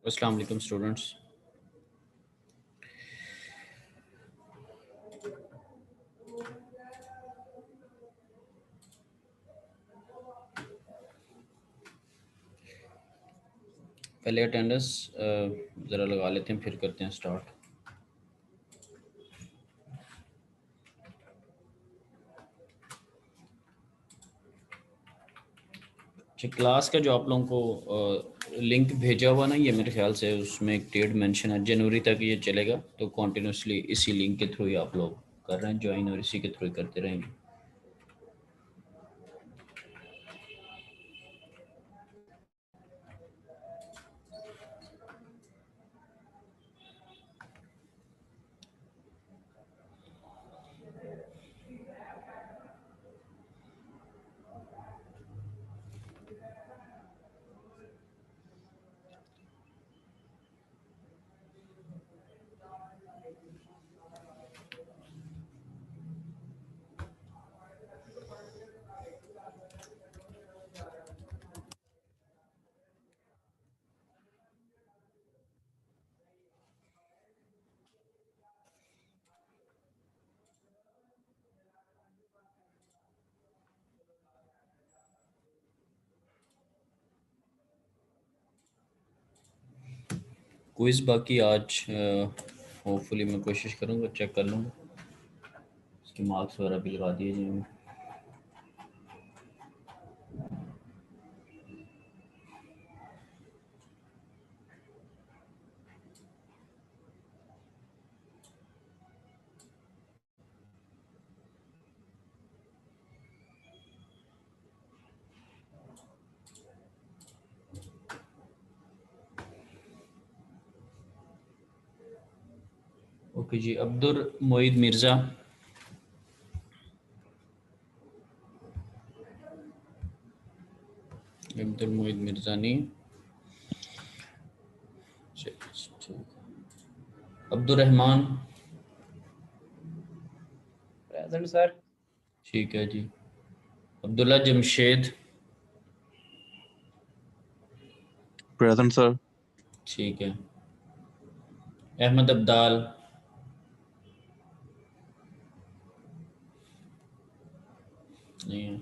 अस्सलाम वालेकुम स्टूडेंट्स। पहले अटेंडेंस ज़रा लगा लेते हैं, फिर करते हैं स्टार्ट। अच्छा, क्लास का जो आप लोगों को लिंक भेजा हुआ ना, ये मेरे ख्याल से उसमें एक डेट मेंशन है, जनवरी तक ये चलेगा। तो कॉन्टिन्यूसली इसी लिंक के थ्रू ही आप लोग कर रहे हैं ज्वाइन, और इसी के थ्रू ही करते रहेंगे। क्विज़ बाकी आज होपफुली मैं कोशिश करूँगा, चेक कर लूँगा, उसके मार्क्स वगैरह भी लगा दिए जाएंगे। ओके जी, अब्दुल मोईद मिर्ज़ा। अब्दुल मोईद मिर्ज़ा नहीं। अब्दुल रहमान। Present sir. ठीक है जी। अब्दुल्ला जमशेद। Present sir. ठीक है। अहमद अब्दाल। नहीं है।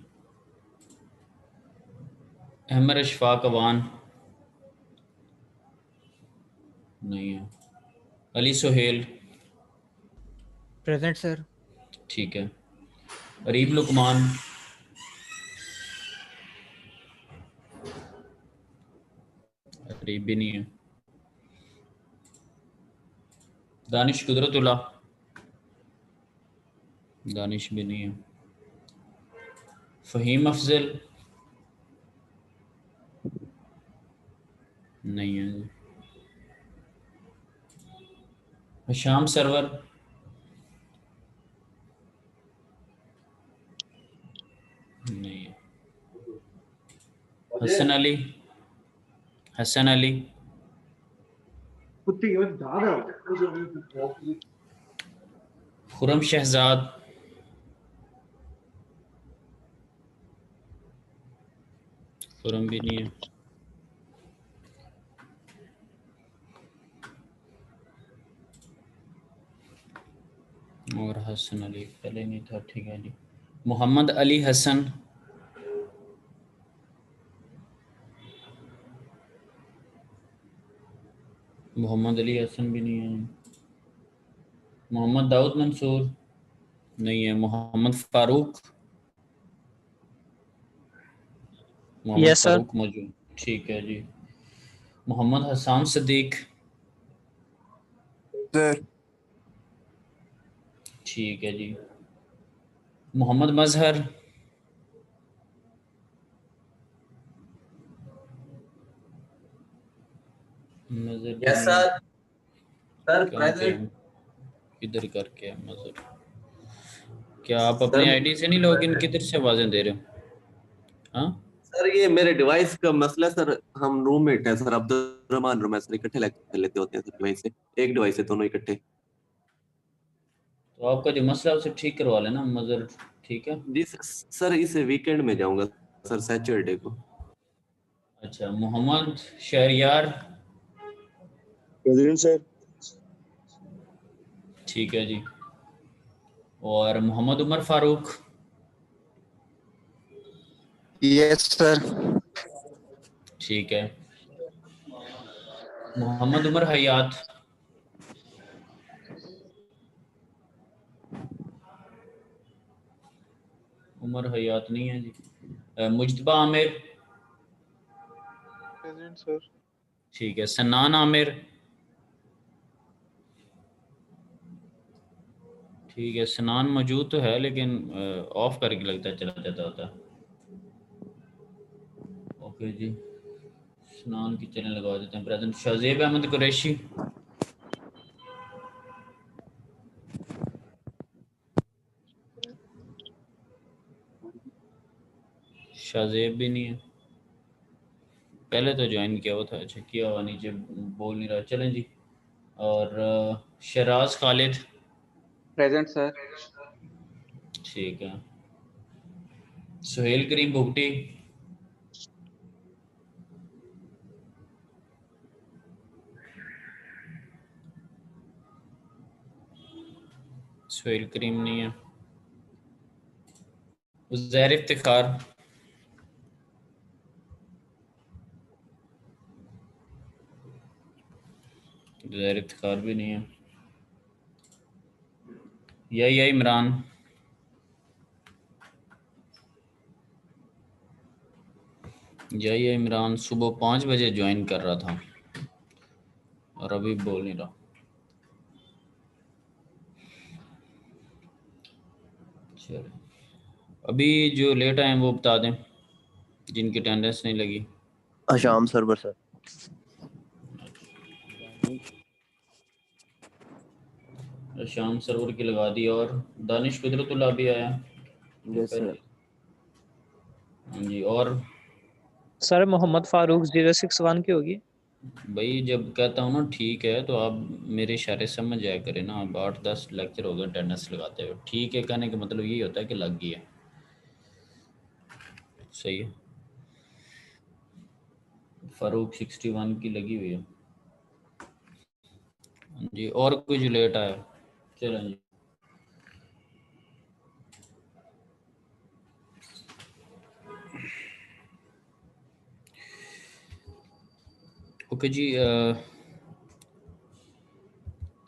अहमद अशफाक अवान। नहीं है। अली सुहेल। Present sir. ठीक है। अरीब लुकमान। अरीब भी नहीं है। दानिश कुदरतुल्लाह। दानिश भी नहीं है। फ़हीम अफजल। नहीं है। हिशाम सरवर। नहीं है। हसन अली। हसन अली। खुरम शहजाद। खुरम भी नहीं है। और हसन अली पहले नहीं था, ठीक है जी। मोहम्मद अली हसन। मोहम्मद अली हसन भी नहीं है। मोहम्मद दाऊद मंसूर। नहीं है। मोहम्मद फारूक। Mohammad yes sir. फारूक मौजूद, ठीक है जी। मोहम्मद हसान सदीक। सर। ठीक है जी। मोहम्मद मजहर। मजहर भी यस नहीं है। सर। सर कहाँ पे प्रेजेंट। हम? किधर करके है मजहर? क्या आप अपनी सर आईडी से नहीं लॉगिन, किधर से आवाजें दे रहे हो? हाँ, सर ये मेरे डिवाइस का मसला है सर। हम रूममेट है सर, अब्दुल रहमान और मैं सर इकट्ठे लेक्चर लेते होते हैं सर डिवाइस से। एक डिवाइस से दोनों इकट्ठे। तो आपका जो मसला है उसे ठीक करवा लेना मजहर। ठीक है। जी सर इस वीकेंड में जाऊंगा सर, सैटरडे को। अच्छा, मोहम्मद शहरियार। President sir. ठीक है जी। और मोहम्मद उमर फारूक। Yes sir. ठीक है। मोहम्मद उमर हयात। उमर हयात नहीं है जी। मुजतबा आमिर। Present sir. ठीक है। सन्नान आमिर। ठीक है, सनान मौजूद तो है लेकिन ऑफ करके लगता है चला जाता होता है। ओके जी, सनान की चैनल लगा देते हैं। प्रेजेंट। शाहजेब अहमद कुरैशी। शाहजेब भी नहीं है, पहले तो ज्वाइन किया हुआ था। अच्छा, किया हुआ नीचे बोल नहीं रहा। चलें जी। और शराज खालिद। Present sir. ठीक है। सुहेल करीम भुगटी। सुहेल करीम नहीं है। उज़ैर इफ्तिखार। उज़ैर इफ्तिखार भी नहीं है। या इमरान। या इमरान सुबह 5 बजे ज्वाइन कर रहा था और अभी बोल नहीं रहा। चलो, अभी जो लेट आए हैं वो बता दें जिनकी अटेंडेंस नहीं लगी। आशाम सरवर सर। शाम सरवर की लगा दी। और दानिश कुदरतुल्लाह भी आया। Yes sir. हाँ जी। और सर मोहम्मद फारूक 061 की होगी। भाई जब कहता हूँ ना ठीक है तो आप मेरे इशारे समझ जाया करें ना। अब 8-10 लेक्चर हो गए अटेंडेंस लगाते हुए। ठीक है कहने का मतलब यही होता है कि लग गई है। सही है। फारूक 61 की लगी हुई है। हाँ जी। और कुछ लेट आया। चलें जी। ओके जी।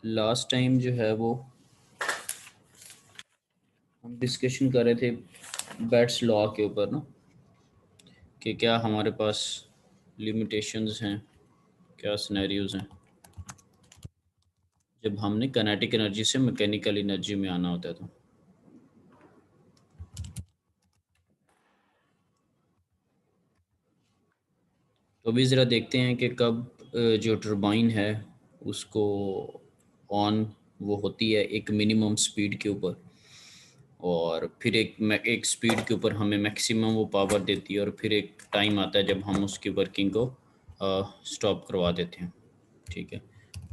लास्ट टाइम जो है वो हम डिस्कशन कर रहे थे बैट्स लॉ के ऊपर ना, कि क्या हमारे पास लिमिटेशंस हैं, क्या सिनेरियोज हैं जब हमने काइनेटिक एनर्जी से मैकेनिकल एनर्जी में आना होता है। तो अभी ज़रा देखते हैं कि कब जो टरबाइन है उसको ऑन वो होती है एक मिनिमम स्पीड के ऊपर, और फिर एक स्पीड के ऊपर हमें मैक्सिमम वो पावर देती है, और फिर एक टाइम आता है जब हम उसकी वर्किंग को स्टॉप करवा देते हैं। ठीक है,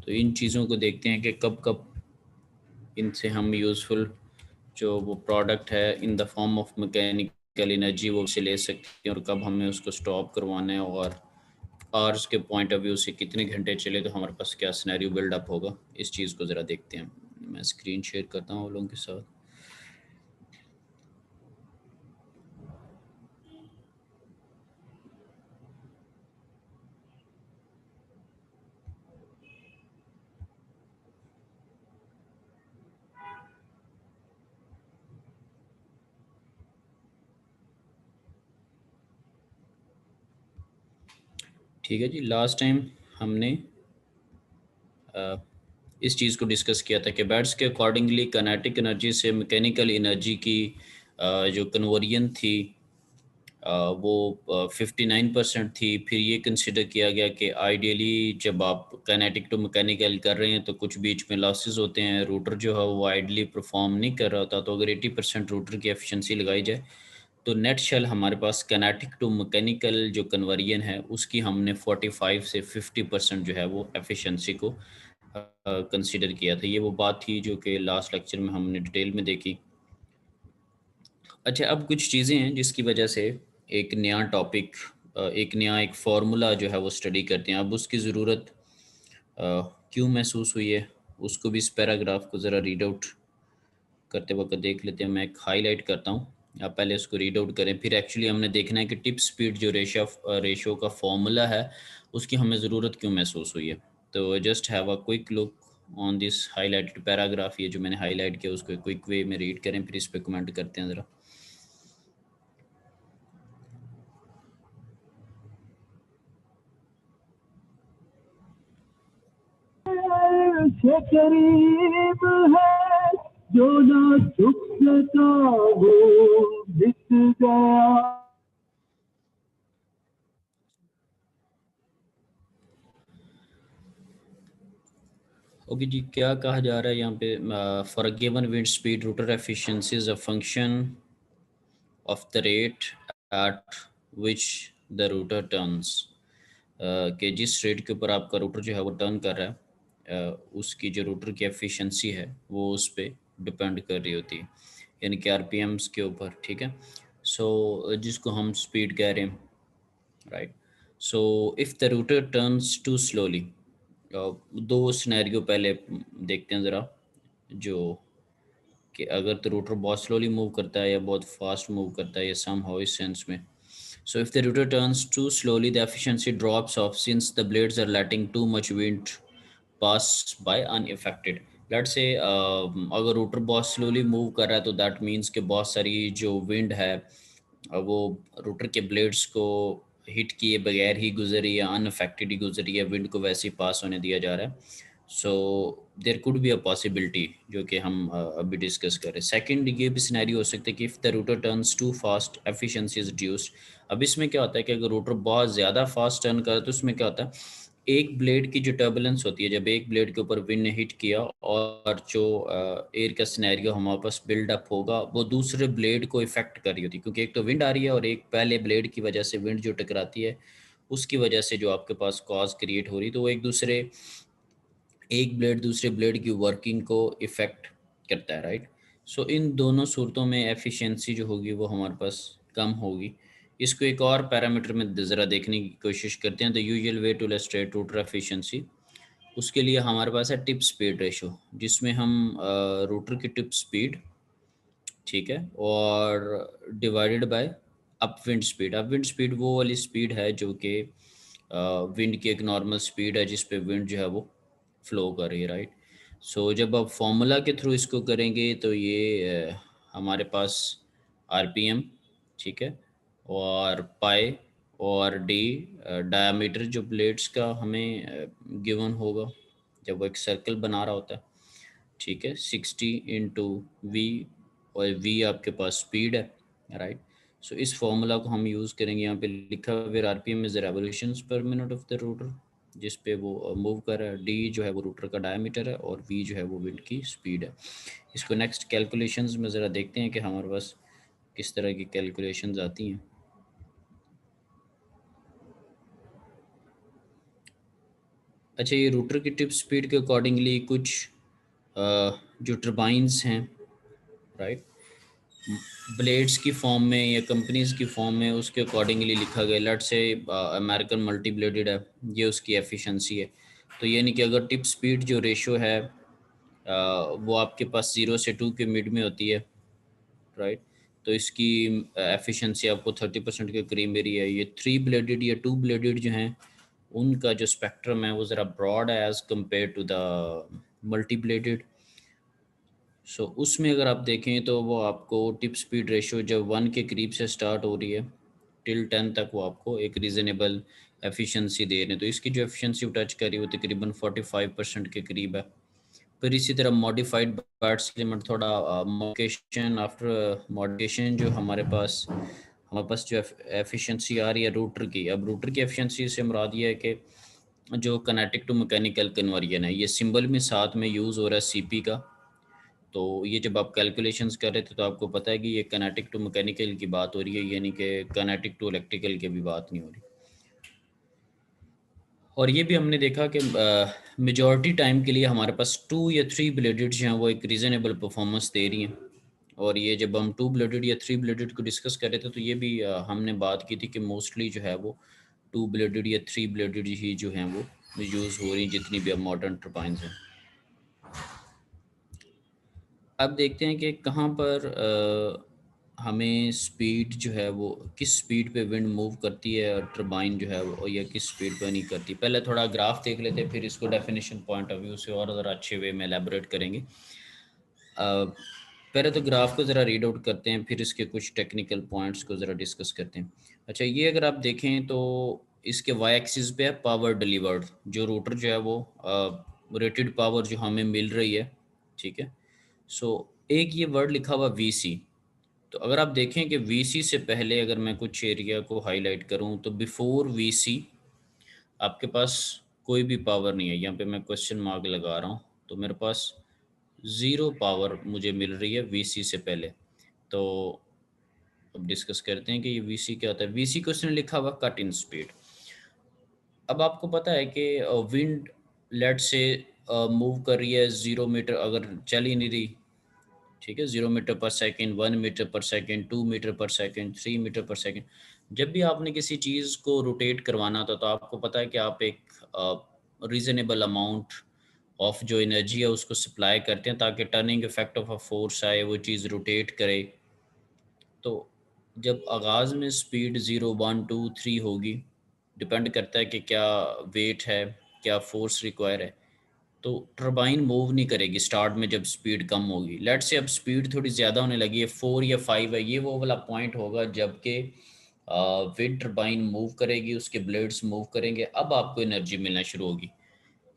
तो इन चीज़ों को देखते हैं कि कब कब इनसे हम यूज़फुल जो वो प्रोडक्ट है in the form of mechanical energy वो उसे ले सकते हैं, और कब हमें उसको स्टॉप करवाना है, और आवर्स के पॉइंट ऑफ व्यू से कितने घंटे चले तो हमारे पास क्या सिनेरियो बिल्डअप होगा। इस चीज़ को ज़रा देखते हैं। मैं स्क्रीन शेयर करता हूँ लोगों के साथ। ठीक है जी। लास्ट टाइम हमने इस चीज़ को डिस्कस किया था कि बैट्स के अकॉर्डिंगली काइनेटिक एनर्जी से मैकेनिकल एनर्जी की जो कन्वर्जन थी वो 59% थी। फिर ये कंसिडर किया गया कि आइडियली जब आप काइनेटिक टू मैकेनिकल कर रहे हैं तो कुछ बीच में लॉसेस होते हैं, रूटर जो है वो आइडली परफॉर्म नहीं कर रहा होता। तो अगर 80% रूटर की एफिशिएंसी लगाई जाए तो नेट शेल हमारे पास काइनेटिक टू मैकेनिकल जो कन्वर्जन है उसकी हमने 45 से 50% जो है वो एफिशिएंसी को कंसिडर किया था। ये वो बात थी जो कि लास्ट लेक्चर में हमने डिटेल में देखी। अच्छा, अब कुछ चीज़ें हैं जिसकी वजह से एक नया टॉपिक एक नया एक फार्मूला जो है वो स्टडी करते हैं। अब उसकी ज़रूरत क्यों महसूस हुई है उसको भी इस पैराग्राफ को ज़रा रीड आउट करते वक्त देख लेते हैं। मैं एक हाईलाइट करता हूँ, आप पहले उसको रीड आउट करें, फिर एक्चुअली हमने देखना है कि टिप स्पीड जो रेशो का फॉर्मूला है उसकी हमें ज़रूरत क्यों महसूस हुई है। तो just have a quick look on this highlighted paragraph, ये जो मैंने हाईलाइट किया उसको क्विक वे में रीड करें, फिर इस पर कमेंट करते हैं ज़रा। से करीब है जो ना छुप सका वो दिख गया। ओके जी, क्या कहा जा रहा है यहाँ पे? For a given wind speed rotor efficiency is a function of the rate at which the rotor turns, कि जिस रेट के ऊपर आपका रोटर जो है वो टर्न कर रहा है उसकी जो रोटर की एफिशिएंसी है वो उस पर डिपेंड कर रही होती है, यानी कि आरपीएम्स के ऊपर, ठीक है। सो जिसको हम स्पीड कह रहे हैं, right. So if the rotor turns too slowly, दो सिनेरियो पहले देखते हैं ज़रा, जो कि अगर तो रोटर बहुत स्लोली मूव करता है या बहुत फास्ट मूव करता है या समहाउ इस सेंस में। So if the rotor turns too slowly, the efficiency drops off since the blades are letting too much wind pass by unaffected. Let's say अगर रोटर बहुत स्लोली मूव कर रहा है तो दैट मीन्स कि बहुत सारी जो विंड है वो रोटर के ब्लेड्स को हिट किए बगैर ही गुजरी या अनअफेक्टेड ही गुजरी है, विंड को वैसे ही पास होने दिया जा रहा है। So there could be a possibility जो कि हम अभी डिस्कस कर रहे हैं। सेकंड ये भी सिनेरियो हो सकता है कि if the rotor turns too fast efficiency is reduced. अब इसमें क्या होता है कि अगर रोटर बहुत ज़्यादा फास्ट टर्न करे तो उसमें क्या होता है, एक ब्लेड की जो टर्बुलेंस होती है, जब एक ब्लेड के ऊपर विंड ने हिट किया और जो एयर का सिनेरियो हमारे पास बिल्डअप होगा वो दूसरे ब्लेड को इफेक्ट कर रही होती है, क्योंकि एक तो विंड आ रही है और एक पहले ब्लेड की वजह से विंड जो टकराती है उसकी वजह से जो आपके पास कॉज क्रिएट हो रही, तो वो एक ब्लेड दूसरे ब्लेड की वर्किंग को इफ़ेक्ट करता है, राइट। सो इन दोनों सूरतों में एफिशिएंसी जो होगी वो हमारे पास कम होगी। इसको एक और पैरामीटर में ज़रा देखने की कोशिश करते हैं। The usual way to illustrate rotor efficiency, उसके लिए हमारे पास है टिप स्पीड रेशो, जिसमें हम रोटर की टिप स्पीड, ठीक है, और डिवाइडेड बाय अपविंड स्पीड। अपविंड स्पीड वो वाली स्पीड है जो कि विंड की एक नॉर्मल स्पीड है जिस पे विंड जो है वो फ्लो कर रही है, राइट। सो जब आप फॉर्मूला के थ्रू इसको करेंगे तो ये हमारे पास आरपीएम, ठीक है, और पाई और डी डायामीटर जो ब्लेड्स का हमें गिवन होगा जब वो एक सर्कल बना रहा होता है, ठीक है, 60 इंटू वी, और वी आपके पास स्पीड है, राइट। सो इस फॉर्मूला को हम यूज़ करेंगे। यहाँ पे लिखा हुआ है आरपीएम इज रेवोल्यूशंस पर मिनट ऑफ द रोटर जिस पे वो मूव कर रहा है, डी जो है वो रोटर का डायमीटर है और वी जो है वो विंड की स्पीड है। इसको नेक्स्ट कैलकुलेशंस में ज़रा देखते हैं कि हमारे पास किस तरह की कैलकुलेशंस आती हैं। अच्छा, ये रोटर की टिप स्पीड के अकॉर्डिंगली कुछ जो टर्बाइंस हैं, राइट, ब्लेड्स की फॉर्म में या कंपनीज की फॉर्म में उसके अकॉर्डिंगली लिखा गया। Let's say American multi blooded है, ये उसकी एफिशिएंसी है। तो यानी कि अगर टिप स्पीड जो रेशो है वो आपके पास 0 से 2 के मिड में होती है, राइट, तो इसकी एफिशिएंसी आपको 30% के करीब मेरी है। ये 3 ब्लेडेड या 2 ब्लेडेड जो हैं उनका जो स्पेक्ट्रम है वो ज़रा ब्रॉड है as compare to the multi bladed. So उसमें अगर आप देखें तो वो आपको टिप स्पीड रेशो जब 1 के करीब से स्टार्ट हो रही है टिल 10 तक वो आपको एक रीज़नेबल एफिशिएंसी दे रहे हैं। तो इसकी जो एफिशिएंसी टच करी वो तकरीबन 45% के करीब है। फिर इसी तरह मॉडिफाइड पार्ट्स लिमिट थोड़ा मॉडिफिकेशन, आफ्टर मॉडिफिकेशन जो हमारे पास जो एफिशिएंसी आ रही है रूटर की। अब रूटर की एफिशिएंसी से मुराद ये है कि जो कनेटिक टू मैकेनिकल कन्वर्जन है, ये सिंबल में साथ में यूज़ हो रहा है सीपी का। तो ये जब आप कैलकुलेशंस कर रहे थे तो आपको पता है कि ये कनेटिक टू मैकेनिकल की बात हो रही है, यानी कि कनेटिक टू इलेक्ट्रिकल की भी बात नहीं हो रही। और ये भी हमने देखा कि मेजॉरिटी टाइम के लिए हमारे पास 2 या 3 ब्लेडेड जो हैं वो एक रीज़नेबल परफॉर्मेंस दे रही हैं। और ये जब हम 2 ब्लेडेड या 3 ब्लेडेड को डिस्कस कर रहे थे तो ये भी हमने बात की थी कि मोस्टली जो है वो 2 ब्लेडेड या 3 ब्लेडेड ही जो हैं वो यूज़ हो रही जितनी भी अब मॉडर्न टर्बाइन्स हैं। अब देखते हैं कि कहाँ पर हमें स्पीड जो है वो किस स्पीड पे विंड मूव करती है और टर्बाइन जो है वो या किस स्पीड पे नहीं करती। पहले थोड़ा ग्राफ देख लेते हैं, फिर इसको डेफिनेशन पॉइंट ऑफ व्यू से और ज़रा अच्छे वे में एलेबोरेट करेंगे। पहले तो ग्राफ को ज़रा रीड आउट करते हैं, फिर इसके कुछ टेक्निकल पॉइंट्स को ज़रा डिस्कस करते हैं। अच्छा, ये अगर आप देखें तो इसके वाई एक्सिस पे है पावर डिलीवर्ड, जो रोटर जो है वो रेटेड पावर जो हमें मिल रही है, ठीक है। सो एक ये वर्ड लिखा हुआ वीसी, तो अगर आप देखें कि वीसी से पहले अगर मैं कुछ एरिया को हाईलाइट करूं तो बिफोर वीसी आपके पास कोई भी पावर नहीं है। यहाँ पे मैं क्वेश्चन मार्क लगा रहा हूँ, तो मेरे पास ज़ीरो पावर मुझे मिल रही है वीसी से पहले। तो अब डिस्कस करते हैं कि ये वीसी क्या होता है। वीसी क्वेश्चन लिखा हुआ कट इन स्पीड। अब आपको पता है कि विंड लेट से मूव कर रही है 0 मीटर, अगर चल ही नहीं रही, ठीक है, 0 metre per second, 1 metre per second, 2 metre per second, 3 metre per second. जब भी आपने किसी चीज़ को रोटेट करवाना था तो आपको पता है कि आप एक रीज़नेबल अमाउंट ऑफ जो एनर्जी है उसको सप्लाई करते हैं ताकि turning effect of a force आए, वो चीज़ रोटेट करे। तो जब आगाज़ में स्पीड 0, 1, 2, 3 होगी, डिपेंड करता है कि क्या वेट है, क्या फोर्स रिक्वायर है, तो टर्बाइन मूव नहीं करेगी स्टार्ट में जब स्पीड कम होगी। लेट से अब स्पीड थोड़ी ज़्यादा होने लगी है, 4 या 5 है, ये वो वाला पॉइंट होगा जबकि विंड टर्बाइन मूव करेगी, उसके ब्लेड्स मूव करेंगे, अब आपको एनर्जी मिलना शुरू होगी।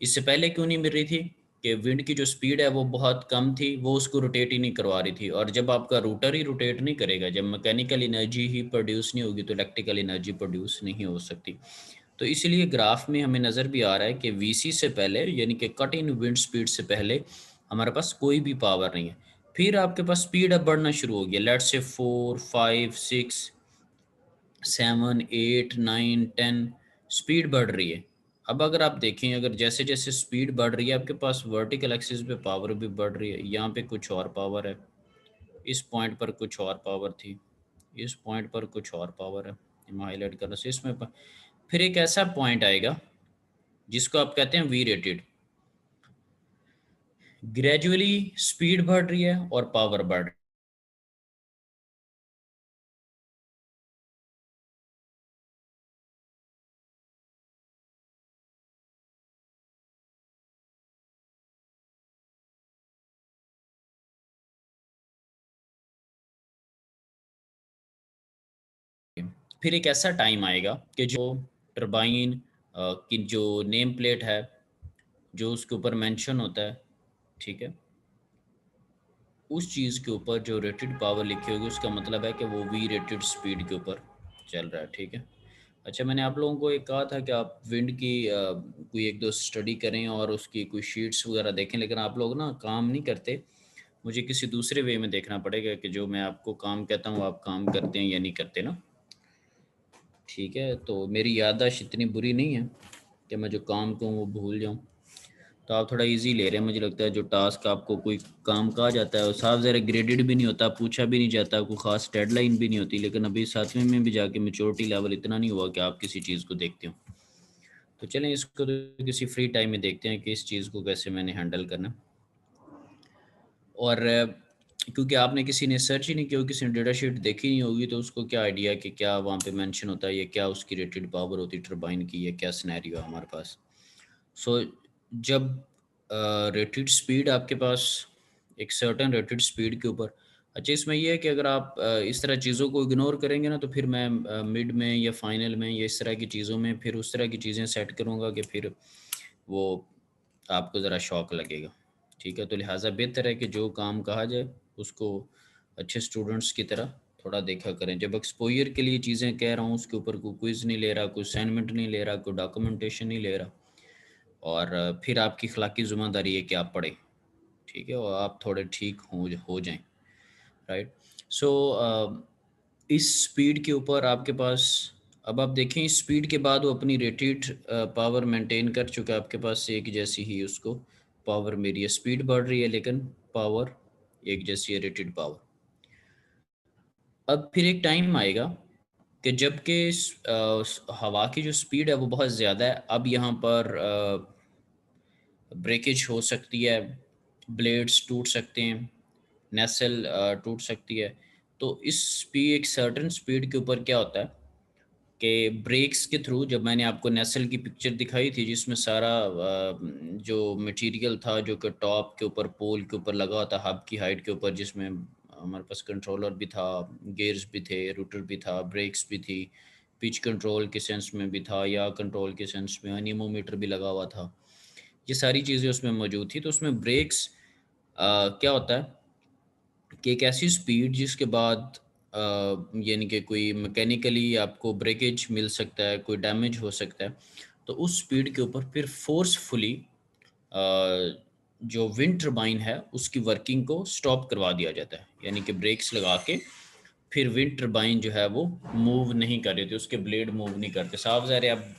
इससे पहले क्यों नहीं मिल रही थी कि विंड की जो स्पीड है वो बहुत कम थी, वो उसको रोटेट ही नहीं करवा रही थी। और जब आपका रोटर ही रोटेट नहीं करेगा, जब मैकेनिकल एनर्जी ही प्रोड्यूस नहीं होगी तो इलेक्ट्रिकल एनर्जी प्रोड्यूस नहीं हो सकती। तो इसीलिए ग्राफ में हमें नज़र भी आ रहा है कि वीसी से पहले, यानी कि कट इन विंड स्पीड से पहले हमारे पास कोई भी पावर नहीं है। फिर आपके पास स्पीड अब बढ़ना शुरू हो गया, लेट से 4, 5, 6, 7, 8, 9, 10 स्पीड बढ़ रही है। अब अगर आप देखें, अगर जैसे जैसे स्पीड बढ़ रही है आपके पास वर्टिकल एक्सिस पे पावर भी बढ़ रही है। यहाँ पे कुछ और पावर है, इस पॉइंट पर कुछ और पावर थी, इस पॉइंट पर कुछ और पावर है, मैं हाईलाइट कर रहा हूँ इसमें फिर एक ऐसा पॉइंट आएगा जिसको आप कहते हैं वी रेटेड। ग्रेजुअली स्पीड बढ़ रही है और पावर बढ़ रही है। फिर एक ऐसा टाइम आएगा कि जो टरबाइन की जो नेम प्लेट है, जो उसके ऊपर मेंशन होता है, ठीक है, उस चीज़ के ऊपर जो रेटेड पावर लिखी होगी उसका मतलब है कि वो वी रेटेड स्पीड के ऊपर चल रहा है, ठीक है। अच्छा, मैंने आप लोगों को एक कहा था कि आप विंड की कोई एक दो स्टडी करें और उसकी कोई शीट्स वगैरह देखें, लेकिन आप लोग ना काम नहीं करते। मुझे किसी दूसरे वे में देखना पड़ेगा कि जो मैं आपको काम कहता हूँ आप काम करते हैं या नहीं करते ना, ठीक है। तो मेरी याददाश्त इतनी बुरी नहीं है कि मैं जो काम कहूँ वो भूल जाऊँ। तो आप थोड़ा इजी ले रहे हैं, मुझे लगता है। जो टास्क आपको कोई काम कहा जाता है और साफ ज़रा ग्रेडेड भी नहीं होता, पूछा भी नहीं जाता, कोई ख़ास डेडलाइन भी नहीं होती, लेकिन अभी 7वें में भी जाके मेच्योरिटी लेवल इतना नहीं हुआ कि आप किसी चीज़ को देखते हो। तो चलें इसको तो किसी फ्री टाइम में देखते हैं कि इस चीज़ को कैसे मैंने हैंडल करना। और क्योंकि आपने किसी ने सर्च ही नहीं किया, किसी ने डेटा शीट देखी नहीं होगी, तो उसको क्या आइडिया कि क्या वहाँ पे मेंशन होता है, या क्या उसकी रेटेड पावर होती है टरबाइन की, या क्या सिनेरियो है हमारे पास। सो जब रेटेड स्पीड आपके पास एक सर्टेन रेटेड स्पीड के ऊपर, अच्छा इसमें यह है कि अगर आप इस तरह चीज़ों को इग्नोर करेंगे ना, तो फिर मैं मिड में या फाइनल में या इस तरह की चीज़ों में फिर उस तरह की चीज़ें सेट करूँगा कि फिर वो आपको ज़रा शौक लगेगा, ठीक है। तो लिहाजा बेहतर है कि जो काम कहा जाए उसको अच्छे स्टूडेंट्स की तरह थोड़ा देखा करें। जब एक्सपोजर के लिए चीज़ें कह रहा हूँ उसके ऊपर कोई क्विज़ नहीं ले रहा, कोई असाइनमेंट नहीं ले रहा, कोई डॉक्यूमेंटेशन नहीं ले रहा, और फिर आपकी अखलाकी ज़िम्मेदारी है कि आप पढ़ें, ठीक है, और आप थोड़े ठीक हो जाएं, राइट। सो इस स्पीड के ऊपर आपके पास, अब आप देखें इस स्पीड के बाद वो अपनी रेटेड पावर मेंटेन कर चुका है आपके पास, एक जैसी ही उसको पावर मेरी है, स्पीड बढ़ रही है लेकिन पावर एक जैसी है, रेटेड पावर। अब फिर एक टाइम आएगा कि जबकि हवा की जो स्पीड है वो बहुत ज़्यादा है, अब यहाँ पर ब्रेकेज हो सकती है, ब्लेड्स टूट सकते हैं, नेसल टूट सकती है। तो इस स्पीड, एक सर्टेन स्पीड के ऊपर क्या होता है कि ब्रेक्स के थ्रू, जब मैंने आपको नेसल की पिक्चर दिखाई थी जिसमें सारा जो मटेरियल था जो कि टॉप के ऊपर, पोल के ऊपर लगा होता, हब की हाइट के ऊपर, जिसमें हमारे पास कंट्रोलर भी था, गियर्स भी थे, रोटर भी था, ब्रेक्स भी थी, पिच कंट्रोल के सेंस में भी था, या कंट्रोल के सेंस में अनिमोमीटर भी लगा हुआ था, ये सारी चीज़ें उसमें मौजूद थी। तो उसमें ब्रेक्स क्या होता है कि एक ऐसी स्पीड जिसके बाद यानी कि कोई मैकेनिकली आपको ब्रेकेज मिल सकता है, कोई डैमेज हो सकता है, तो उस स्पीड के ऊपर फिर फोर्सफुली जो विंड टर्बाइन है उसकी वर्किंग को स्टॉप करवा दिया जाता है, यानी कि ब्रेक्स लगा के फिर विंड टर्बाइन जो है वो मूव नहीं कर रही थी, उसके ब्लेड मूव नहीं करते। साफ ज़ाहिर है अब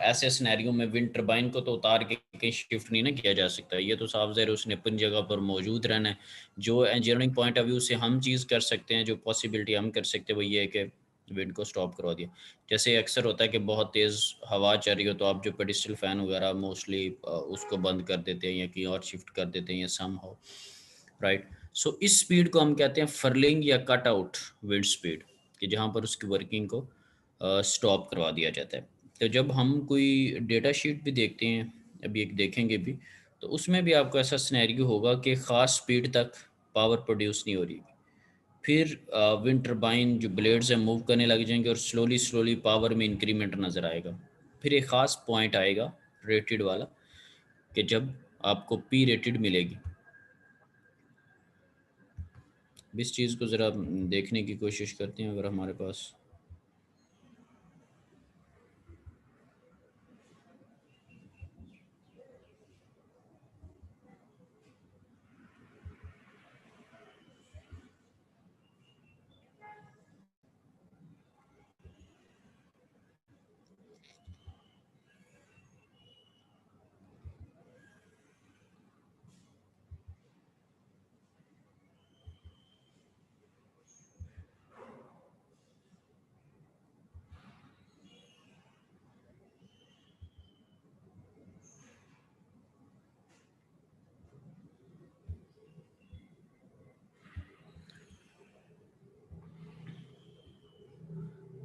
ऐसे सिनेरियो में विंड टर्बाइन को तो उतार के कहीं शिफ्ट नहीं ना किया जा सकता, ये तो साफ ज़ाहिर उसने अपनी जगह पर मौजूद रहना है। जो इंजीनियरिंग पॉइंट ऑफ व्यू से हम चीज़ कर सकते हैं, जो पॉसिबिलिटी हम कर सकते हैं वो ये है कि विंड को स्टॉप करवा दिया। जैसे अक्सर होता है कि बहुत तेज़ हवा चल रही हो तो आप जो पेडिस्टल फ़ैन वगैरह मोस्टली उसको बंद कर देते हैं या कहीं और शिफ्ट कर देते हैं या सम हो, राइट। सो इस स्पीड को हम कहते हैं फर्लिंग या कट आउट विंड स्पीड, कि जहाँ पर उसकी वर्किंग को स्टॉप करवा दिया जाता है। तो जब हम कोई डेटा शीट भी देखते हैं, अभी एक देखेंगे भी, तो उसमें भी आपको ऐसा सिनेरियो होगा कि ख़ास स्पीड तक पावर प्रोड्यूस नहीं हो रही, फिर विंड टर्बाइन जो ब्लेड्स हैं मूव करने लग जाएंगे और स्लोली स्लोली पावर में इंक्रीमेंट नज़र आएगा। फिर एक ख़ास पॉइंट आएगा रेटेड वाला कि जब आपको पी रेटेड मिलेगी। इस चीज़ को ज़रा देखने की कोशिश करते हैं अगर हमारे पास।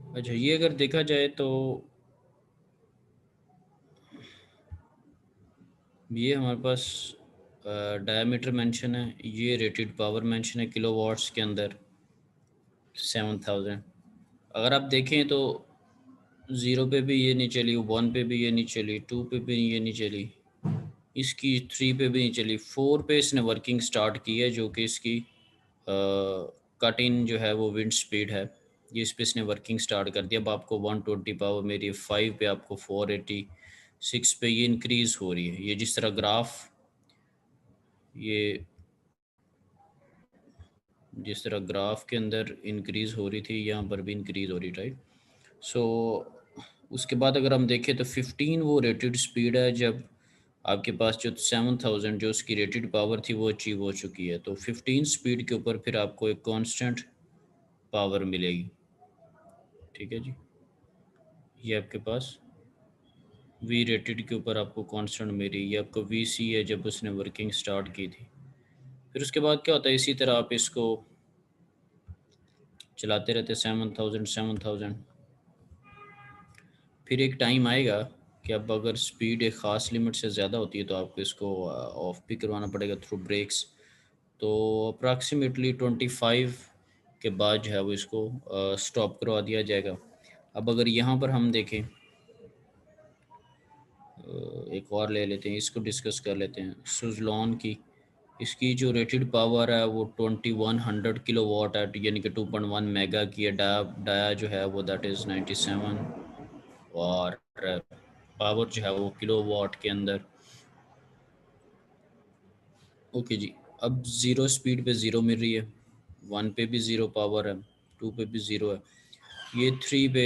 अच्छा, ये अगर देखा जाए तो ये हमारे पास डायमीटर मेंशन है, ये रेटेड पावर मेंशन है किलोवाट्स के अंदर 7000। अगर आप देखें तो 0 पे भी ये नहीं चली, 1 पे भी ये नहीं चली, 2 पे भी ये नहीं चली, इसकी 3 पे भी नहीं चली, 4 पे इसने वर्किंग स्टार्ट की है, जो कि इसकी कट इन जो है वो विंड स्पीड है, ये इस पे इसने वर्किंग स्टार्ट कर दिया। अब आपको 120 पावर मेरी 5 पे, आपको 480, 6 पे ये इंक्रीज़ हो रही है। ये जिस तरह ग्राफ, ये जिस तरह ग्राफ के अंदर इंक्रीज़ हो रही थी यहाँ पर भी इंक्रीज़ हो रही, राइट। सो उसके बाद अगर हम देखें तो 15 वो रेटेड स्पीड है, जब आपके पास जो 7000 जो उसकी रेटेड पावर थी वो अचीव हो चुकी है। तो 15 स्पीड के ऊपर फिर आपको एक कांस्टेंट पावर मिलेगी, ठीक है जी। ये आपके पास वी रेटेड के ऊपर आपको कांस्टेंट मिल रही है, ये आपको वी सी है जब उसने वर्किंग स्टार्ट की थी। फिर उसके बाद क्या होता है, इसी तरह आप इसको चलाते रहते 7000। फिर एक टाइम आएगा कि अब अगर स्पीड एक ख़ास लिमिट से ज़्यादा होती है तो आपको इसको ऑफ भी करवाना पड़ेगा थ्रू ब्रेक्स। तो अप्रॉक्सीमेटली 25 के बाद जो है वो इसको स्टॉप करवा दिया जाएगा। अब अगर यहाँ पर हम देखें, एक और ले लेते हैं, इसको डिस्कस कर लेते हैं, सुज़लॉन की। इसकी जो रेटेड पावर है वो 2100 किलोवाट है, यानी कि 2.1 मेगा की है। डाया जो है वो दैट इज़ 97, और पावर जो है वो किलोवाट के अंदर। ओके जी, अब ज़ीरो स्पीड पे ज़ीरो मिल रही है, 1 पे भी ज़ीरो पावर है, 2 पे भी ज़ीरो है, ये 3 पे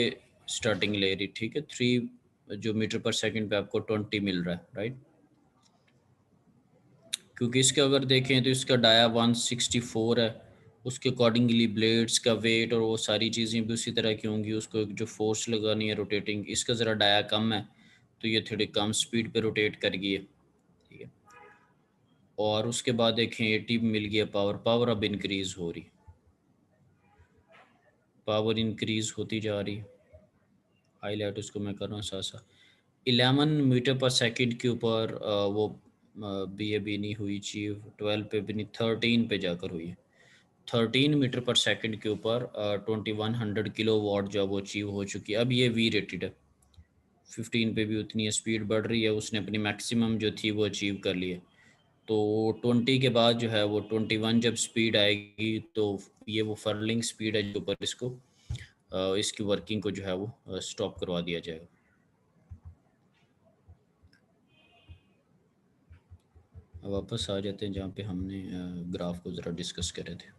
स्टार्टिंग ले रही, ठीक है। 3 जो मीटर पर सेकंड पे आपको 20 मिल रहा है, राइट। क्योंकि इसके अगर देखें तो इसका डाया 164 है, उसके अकॉर्डिंगली ब्लेड्स का वेट और वो सारी चीज़ें भी उसी तरह की होंगी। उसको एक जो फोर्स लगानी है रोटेटिंग, इसका ज़रा डाया कम है तो ये थोड़ी कम स्पीड पे रोटेट कर गई है, ठीक है। और उसके बाद देखें 80 मिल गया पावर, पावर अब इंक्रीज़ हो रही, पावर इंक्रीज़ होती जा रही। हाईलाइट उसको मैं कर रहा हूँ साथ साथ। 11 मीटर पर सेकंड के ऊपर वो बी ए बी नहीं हुई अचीव, 12 पे भी नहीं, 13 पे जाकर हुई है। 13 मीटर पर सेकंड के ऊपर 2100 किलो वाट जो वो अचीव हो चुकी है। अब ये वी रेटेड है, 15 पे भी उतनी स्पीड बढ़ रही है, उसने अपनी मैक्सिमम जो थी वो अचीव कर ली है। तो 20 के बाद जो है वो 21 जब स्पीड आएगी तो ये वो फर्लिंग स्पीड है जो ऊपर इसको इसकी वर्किंग को जो है वो स्टॉप करवा दिया जाएगा। वापस आ जाते हैं जहाँ पे हमने ग्राफ को ज़रा डिस्कस करे थे।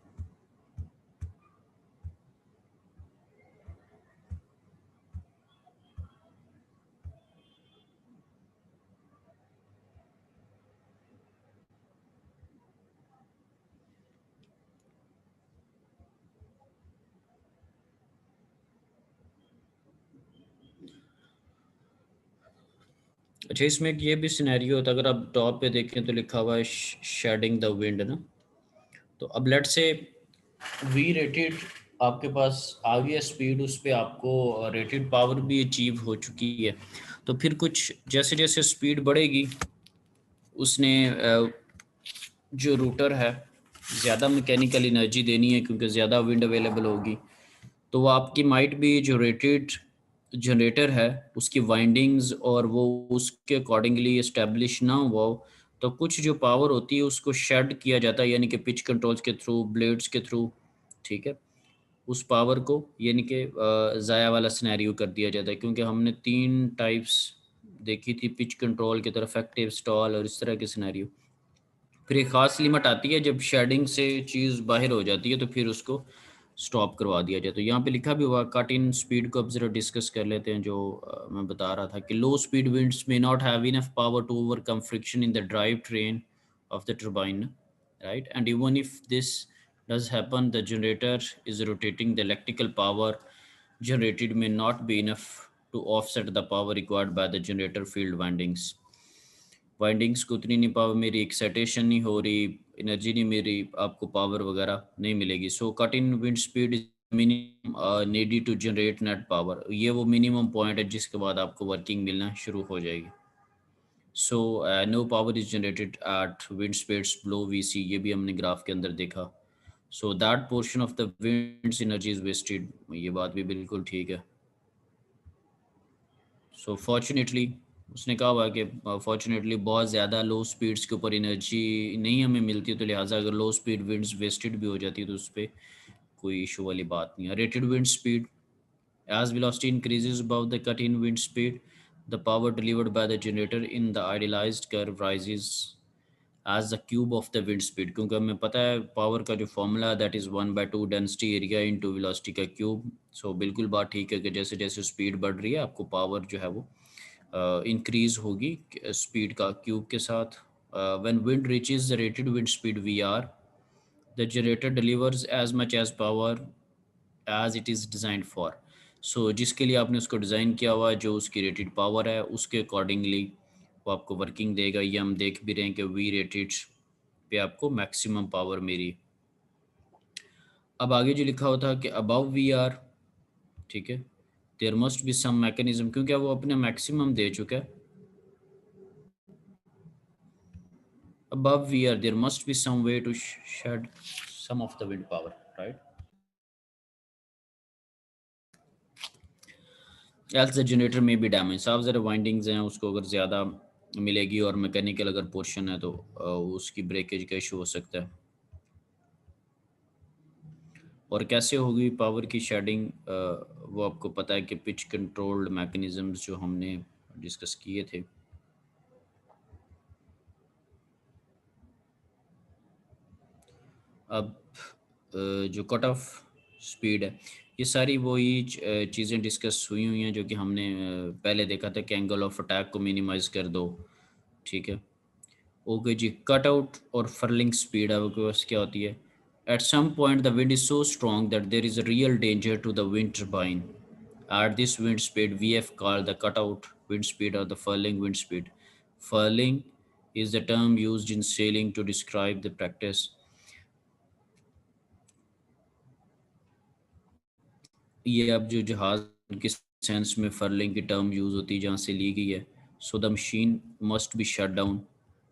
अच्छा, इसमें एक ये भी सिनेरियो होता है, अगर आप टॉप पे देखें तो लिखा हुआ है शेडिंग द विंड ना। तो अब लेट से वी रेटेड आपके पास आ गया स्पीड, उस पर आपको रेटेड पावर भी अचीव हो चुकी है। तो फिर कुछ जैसे जैसे स्पीड बढ़ेगी उसने जो रूटर है ज़्यादा मैकेनिकल एनर्जी देनी है क्योंकि ज़्यादा विंड अवेलेबल होगी। तो वो आपकी माइट भी जो रेटेड जनरेटर है उसकी वाइंडिंग्स और वो उसके अकॉर्डिंगली इस्टेब्लिश ना हुआ हो तो कुछ जो पावर होती है उसको शेड किया जाता है, यानी कि पिच कंट्रोल्स के थ्रू, ब्लेड्स के थ्रू, ठीक है। उस पावर को यानी कि ज़ाया वाला सिनेरियो कर दिया जाता है, क्योंकि हमने 3 टाइप्स देखी थी, पिच कंट्रोल की तरफ, एक्टिव, स्टॉल और इस तरह के सिनेरियो। फिर एक ख़ास लिमिट आती है जब शेडिंग से चीज़ बाहर हो जाती है तो फिर उसको स्टॉप करवा दिया जाए। तो यहाँ पे लिखा भी हुआ कट इन स्पीड को अब ज़रा डिस्कस कर लेते हैं। जो मैं बता रहा था कि low speed winds may not have enough power to overcome friction in the drive train of the turbine, right, and even if this does happen, the generator is rotating, the electrical power generated may not be enough to offset the power required by the generator field windings. Windings को उतनी नहीं power मेरी, excitation नहीं हो रही, energy नहीं मेरी, आपको पावर वगैरह नहीं मिलेगी। So cut in wind speed is minimum needed to generate net power. ये वो मिनिमम पॉइंट है जिसके बाद आपको वर्किंग मिलना शुरू हो जाएगी। So no power is generated at wind speeds below VC, ये भी हमने ग्राफ के अंदर देखा। So that portion of the wind's energy is wasted, ये बात भी बिल्कुल ठीक है। सो फॉर्चुनेटली उसने कहा हुआ कि फॉर्चुनेटली बहुत ज़्यादा लो स्पीड्स के ऊपर एनर्जी नहीं हमें मिलती, तो लिहाजा अगर लो स्पीड विंड्स वेस्टेड भी हो जाती है तो उस पर कोई इशू वाली बात नहीं है। Rated wind speed, as velocity increases above the cut-in wind speed, the power delivered by the generator in the idealized curve rises as the cube of the wind speed, क्योंकि हमें पता है पावर का जो formula that is 1/2 density area into velocity का cube. सो बिल्कुल बात ठीक है कि जैसे जैसे स्पीड बढ़ रही है आपको पावर जो है वो इंक्रीज होगी स्पीड का क्यूब के साथ। When wind reaches the rated wind speed VR, the generator delivers as much as power as it is designed for. So जिसके लिए आपने उसको डिज़ाइन किया हुआ है, जो उसकी रेटेड पावर है उसके अकॉर्डिंगली वो आपको वर्किंग देगा। ये हम देख भी रहे हैं कि वी रेटेड पे आपको मैक्सिमम पावर मेरी। अब आगे जो लिखा होता है कि अबव VR, ठीक है, there must be some mechanism, क्योंकि वो अपने मैक्सिमम दे चुका है। above VR there must be some way to shed some of the wind power, right? Else the generator may be damaged। साफ ज़रा वाइंडिंग्स हैं उसको अगर ज़्यादा मिलेगी और मैकेनिकल अगर पोर्शन है तो उसकी ब्रेकेज का इशू हो सकता है। और कैसे होगी पावर की शेडिंग, वो आपको पता है कि पिच कंट्रोल्ड मैकेनिज्म्स जो हमने डिस्कस किए थे। अब जो कट ऑफ स्पीड है, ये सारी वही चीज़ें डिस्कस हुई हैं जो कि हमने पहले देखा था कि एंगल ऑफ अटैक को मिनिमाइज़ कर दो, ठीक है। ओके जी, कट आउट और फर्लिंग स्पीड है वो क्या होती है? At some point, the wind is so strong that there is a real danger to the wind turbine. At this wind speed, we have called the cutout wind speed or the furling wind speed. Furling is the term used in sailing to describe the practice. ये अब जो जहाज के sense में फर्लिंग की term use होती है जहाँ से ली गई है. So the machine must be shut down.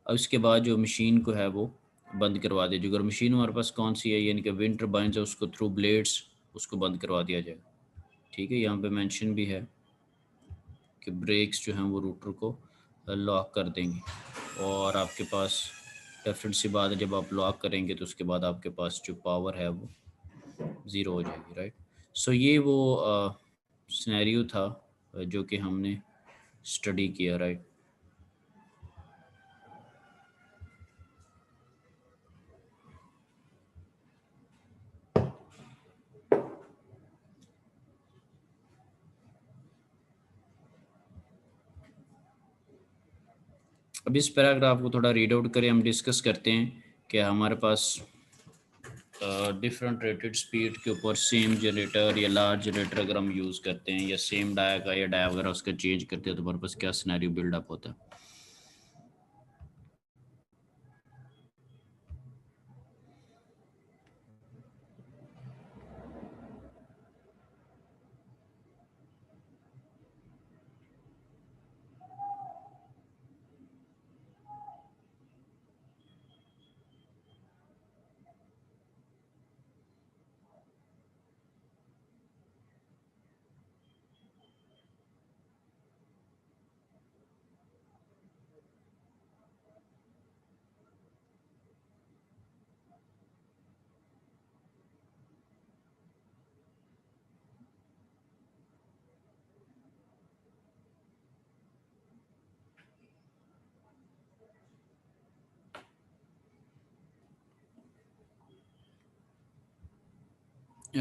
अब इसके बाद जो मशीन को है वो बंद करवा दिया. जो अगर मशीन हमारे पास कौन सी है, यानी कि विंड टर्बाइन है, उसको थ्रू ब्लेड्स उसको बंद करवा दिया जाएगा. ठीक है, यहाँ पे मेंशन भी है कि ब्रेक्स जो हैं वो रूटर को लॉक कर देंगे. और आपके पास डेफिनेट सी बात है, जब आप लॉक करेंगे तो उसके बाद आपके पास जो पावर है वो ज़ीरो हो जाएगी. राइट. सो ये वो सिनेरियो था जो कि हमने स्टडी किया. राइट. अब इस पैराग्राफ को थोड़ा रीड आउट करें, हम डिस्कस करते हैं कि हमारे पास डिफरेंट रेटेड स्पीड के ऊपर सेम जनरेटर या लार्ज जनरेटर अगर हम यूज़ करते हैं या सेम डाया का या डाया वगैरह उसका चेंज करते हैं तो हमारे पास क्या सिनेरियो बिल्डअप होता है.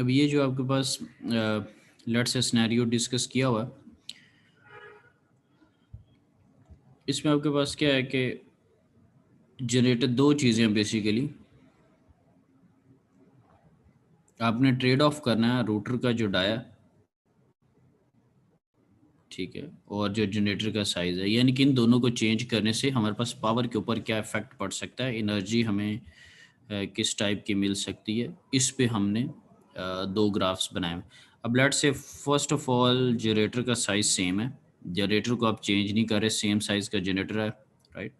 अब ये जो आपके पास लेट्स से सिनेरियो डिस्कस किया हुआ है, इसमें आपके पास क्या है कि जनरेटर दो चीज़ें हैं बेसिकली. आपने ट्रेड ऑफ करना है रूटर का जो डाया, ठीक है, और जो जनरेटर का साइज़ है, यानी कि इन दोनों को चेंज करने से हमारे पास पावर के ऊपर क्या इफेक्ट पड़ सकता है, एनर्जी हमें किस टाइप की मिल सकती है. इस पे हमने दो ग्राफ्स बनाए हैं. अब let's say first of all generator का साइज़ सेम है, जनरेटर को आप चेंज नहीं कर रहे, सेम साइज़ का जनरेटर है. राइट.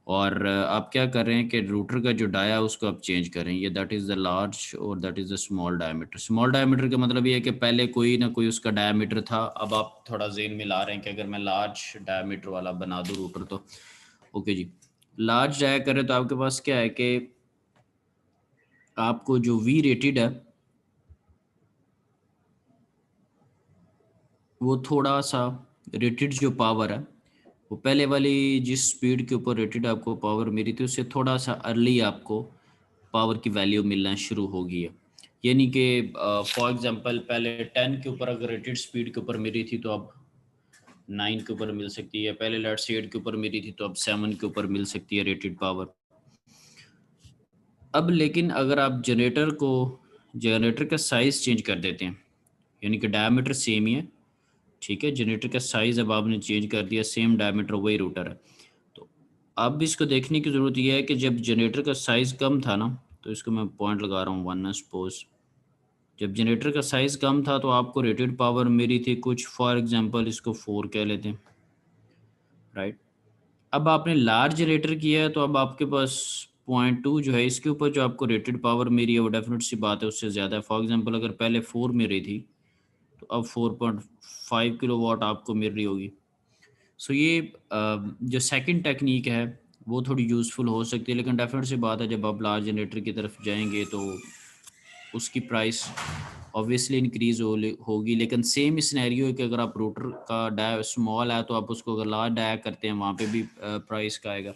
और आप क्या कर रहे हैं कि रूटर का जो डाया है उसको आप चेंज कर रहे हैं. ये दैट इज़ द लार्ज और that is the small diameter. Small diameter का मतलब ये है कि पहले कोई ना कोई उसका डायमीटर था, अब आप थोड़ा ज़हन में ला रहे हैं कि अगर मैं लार्ज डायमीटर वाला बना दूँ रूटर तो ओके जी. लार्ज डाया करें तो आपके पास क्या है कि आपको जो वी रेटेड है वो थोड़ा सा रेटेड जो पावर है वो पहले वाली जिस स्पीड के ऊपर रेटेड आपको पावर मिली थी उससे थोड़ा सा अर्ली आपको पावर की वैल्यू मिलना शुरू हो गई है. यानी कि फॉर एग्जांपल पहले 10 के ऊपर अगर रेटेड स्पीड के ऊपर मिली थी तो अब 9 के ऊपर मिल सकती है. पहले लेट्स से 8 के ऊपर मिली थी तो अब 7 के ऊपर मिल सकती है रेटेड पावर. अब लेकिन अगर आप जनरेटर का साइज़ चेंज कर देते हैं, यानी कि डायमीटर सेम ही है, ठीक है, जनरेटर का साइज़ अब आपने चेंज कर दिया, सेम डायमीटर वही रूटर है, तो अब इसको देखने की ज़रूरत यह है कि जब जनरेटर का साइज़ कम था ना, तो इसको मैं पॉइंट लगा रहा हूँ 1 सपोज, जब जनरेटर का साइज़ कम था तो आपको रेटेड पावर मेरी थी कुछ, फॉर एग्जांपल इसको 4 कह लेते हैं. राइट. अब आपने लार्ज जनरेटर किया है तो अब आपके पास 0.2 जो है इसके ऊपर जो आपको रेटेड पावर मेरी है वो डेफिनेट सी बात है उससे ज़्यादा है. फॉर एग्जांपल अगर पहले 4 मेरी थी तो अब 4.5 किलोवाट आपको मिल रही होगी. सो ये जो सेकंड टेक्निक है वो थोड़ी यूज़फुल हो सकती है, लेकिन डेफिनेट सी बात है जब आप लार्ज जनरेटर की तरफ जाएंगे तो उसकी प्राइस ऑब्वियसली इंक्रीज होगी. लेकिन सेम सिनेरियो है कि अगर आप रूटर का डाया स्मॉल है तो आप उसको अगर लार्ज डाया करते हैं वहाँ पे भी प्राइस का आएगा.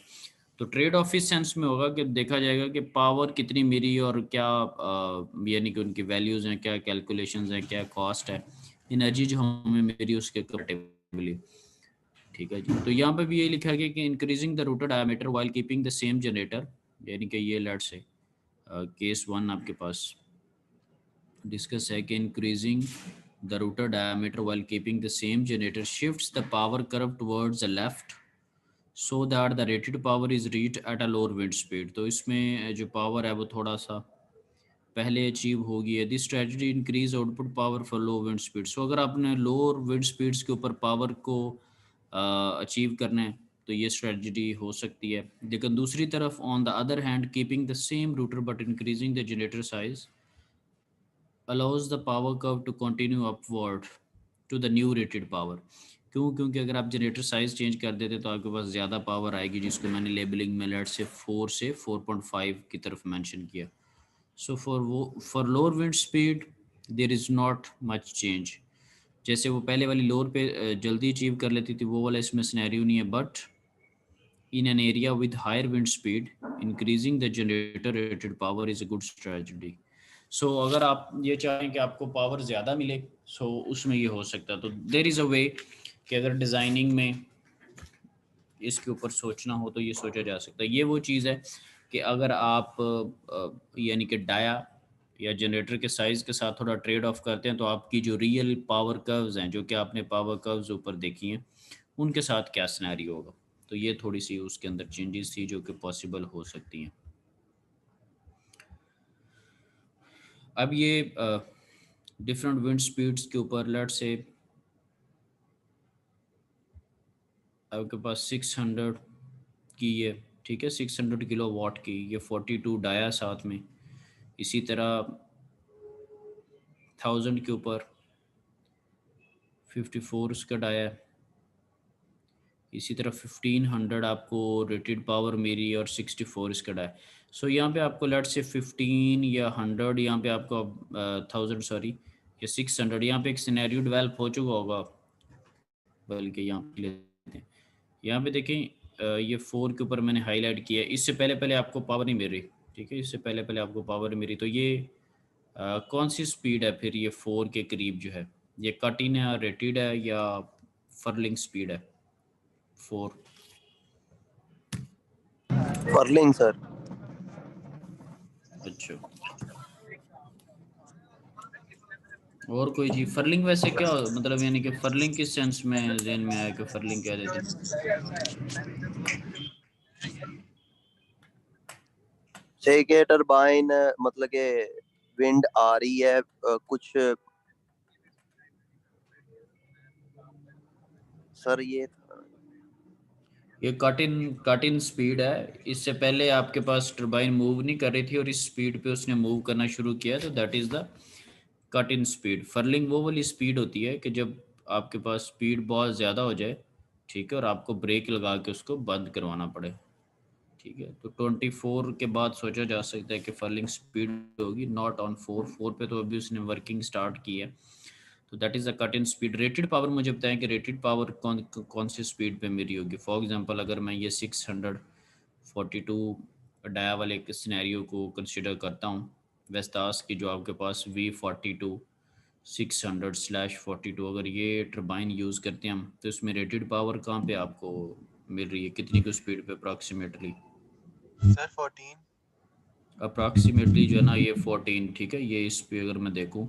तो ट्रेड ऑफ इस सेंस में होगा कि देखा जाएगा कि पावर कितनी मेरी और क्या यानी कि उनकी वैल्यूज़ हैं, क्या कैलकुलेशंस हैं, क्या कॉस्ट है, एनर्जी जो हमें मेरी उसके कंपेरेटिवली. ठीक है जी. तो यहाँ पे भी ये लिखा गया कि increasing the router diameter while keeping the same generator, यानी कि ये लेट्स से केस 1 आपके पास डिस्कस है कि increasing the rotor diameter while keeping the same generator shifts the power curve towards the left so that the rated power is reached at a lower wind speed. तो इसमें जो power है वो थोड़ा सा पहले अचीव होगी है। This strategy increase output power for low wind speed. So अगर आपने लोअर विंड स्पीड्स के ऊपर पावर को अचीव करना है तो ये स्ट्रेटजी हो सकती है। लेकिन दूसरी तरफ on the other hand keeping the same router but increasing the generator size allows the power curve to continue upward to the new rated power। क्योंकि अगर आप जनरेटर साइज चेंज कर देते तो आपके पास ज़्यादा पावर आएगी, जिसको मैंने लेबलिंग में लेट से 4 से 4.5 की तरफ मेंशन किया। So for lower wind speed there is not much change. जैसे वो पहले वाली लोअर पे जल्दी अचीव कर लेती थी, वो वाला इसमें सिनेरियो नहीं है। But in an area with higher wind speed increasing the generator rated power is a good strategy। so अगर आप ये चाहें कि आपको पावर ज़्यादा मिले so उसमें ये हो सकता है। तो there is a way कि अगर डिज़ाइनिंग में इसके ऊपर सोचना हो तो ये सोचा जा सकता है। ये वो चीज़ है कि अगर आप यानी कि डाया या जनरेटर के साइज़ के साथ थोड़ा ट्रेड ऑफ करते हैं तो आपकी जो रियल पावर कर्व्स हैं, जो कि आपने पावर कर्व्स ऊपर देखी हैं, उनके साथ क्या सिनेरियो होगा। तो ये थोड़ी सी उसके अंदर चेंजेस थी जो कि पॉसिबल हो सकती हैं। अब ये डिफरेंट विंड स्पीड्स के ऊपर लेट से आपके पास 600 की ये ठीक है, 600 किलो वाट की ये 42 डाया साथ में, इसी तरह 1000 के ऊपर 54 उसका डाया है, इसी तरह 1500 आपको रेटेड पावर मेरी और 64 इसका डाया। सो यहाँ पे आपको लेट से 15 या 100 यहाँ पे आपको 1000 सॉरी या 600 यहाँ पे एक सिनेरियो डेवलप हो चुका होगा। बल्कि यहाँ पे लेते हैं, यहाँ पे देखें ये 4 के ऊपर मैंने हाईलाइट किया है। इससे पहले पहले आपको पावर नहीं मिल रही, ठीक है, इससे पहले पहले आपको पावर नहीं मिल रही। तो ये कौन सी स्पीड है फिर? ये 4 के करीब जो है ये कट इन है, रेटेड है या फर्लिंग स्पीड है? 4 फर्लिंग सर। अच्छा, और कोई जी फर्लिंग वैसे क्या मतलब, यानी कि फर्लिंग किस सेंस में ज़हन में आया कि फर्लिंग क्या देते हैं? से के टरबाइन मतलब के विंड आ रही है कुछ सर ये कट इन स्पीड है। इससे पहले आपके पास टरबाइन मूव नहीं कर रही थी और इस स्पीड पे उसने मूव करना शुरू किया, तो that is the cut in speed. Furling वो वाली स्पीड होती है कि जब आपके पास स्पीड बहुत ज़्यादा हो जाए, ठीक है, और आपको ब्रेक लगा के उसको बंद करवाना पड़े, ठीक है। तो 24 के बाद सोचा जा सकता है कि फर्लिंग स्पीड होगी, नॉट ऑन 4 पे तो अभी उसने वर्किंग स्टार्ट की है। तो that is the cut in speed. Rated power मुझे बताएं कि रेटेड पावर कौन सी स्पीड पे मेरी होगी। फॉर एग्जांपल अगर मैं ये 642 डाया वाले एक सिनेरियो को कंसिडर करता हूँ, वेस्टास की जो आपके पास V42 600/42, अगर ये टर्बाइन यूज़ करते हैं हम, तो इसमें रेटेड पावर कहाँ पे आपको मिल रही है, कितनी की स्पीड पे अप्रॉक्सीमेटली? सर 14। अप्रॉक्सीमेटली जो है ना ये 14, ठीक है। ये इस पे अगर मैं देखूं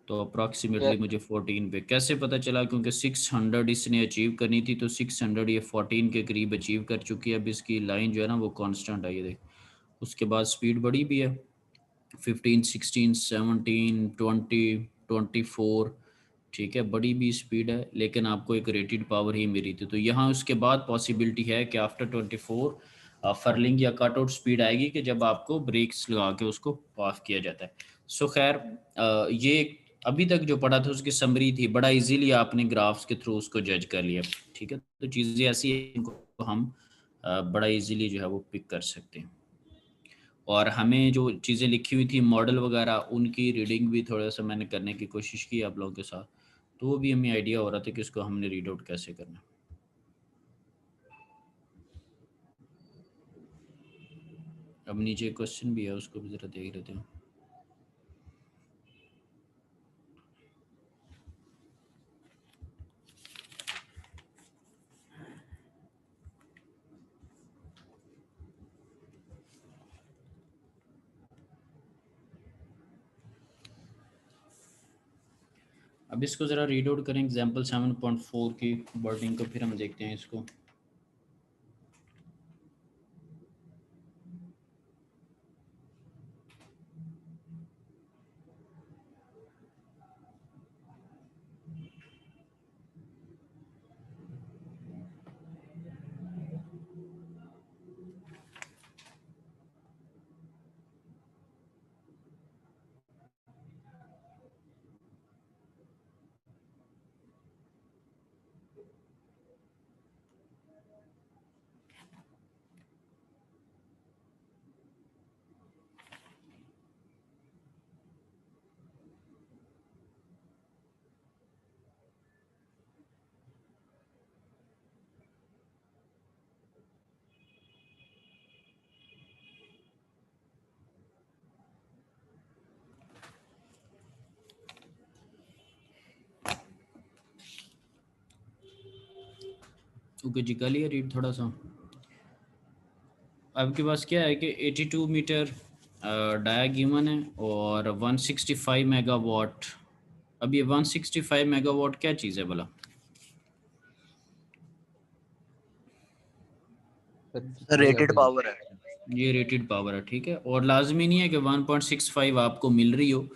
तो अप्रॉक्सीमेटली मुझे 14 पे कैसे पता चला, क्योंकि 600 इसने अचीव करनी थी, तो 600 ये 14 के करीब अचीव कर चुकी है। अब इसकी लाइन जो है ना वो कांस्टेंट है, ये देख। उसके बाद स्पीड बढ़ी भी है, 15 16 17 20 24, ठीक है, बड़ी भी स्पीड है, लेकिन आपको एक रेटेड पावर ही मिली थी। तो यहाँ उसके बाद पॉसिबिलिटी है कि आफ्टर 24 फर्लिंग या कट आउट स्पीड आएगी कि जब आपको ब्रेक्स लगा के उसको ऑफ किया जाता है। सो खैर ये अभी तक जो पढ़ा था उसकी समरी थी, बड़ा इजीली आपने ग्राफ्स के थ्रू उसको जज कर लिया, ठीक है। तो चीज़ें ऐसी हैं इनको हम बड़ा इजीली जो है वो पिक कर सकते हैं। और हमें जो चीज़ें लिखी हुई थी मॉडल वगैरह, उनकी रीडिंग भी थोड़ा सा मैंने करने की कोशिश की आप लोगों के साथ, तो वो भी हमें आइडिया हो रहा था कि इसको हमने रीड आउट कैसे करना। अब नीचे क्वेश्चन भी है, उसको भी ज़रा देख लेते हैं। अब इसको ज़रा रीड आउट करें एग्जाम्पल 7.4 की वर्डिंग को, फिर हम देखते हैं इसको। ओके जी, कर लिया रीड थोड़ा सा। आपके पास क्या है कि 82 मीटर डाया गिवन है और 165 मेगावाट। अब ये 165 मेगावाट क्या चीज़ है भला? रेटेड पावर है। ये रेटेड पावर है, ठीक है। और लाजमी नहीं है कि 1.65 आपको मिल रही हो,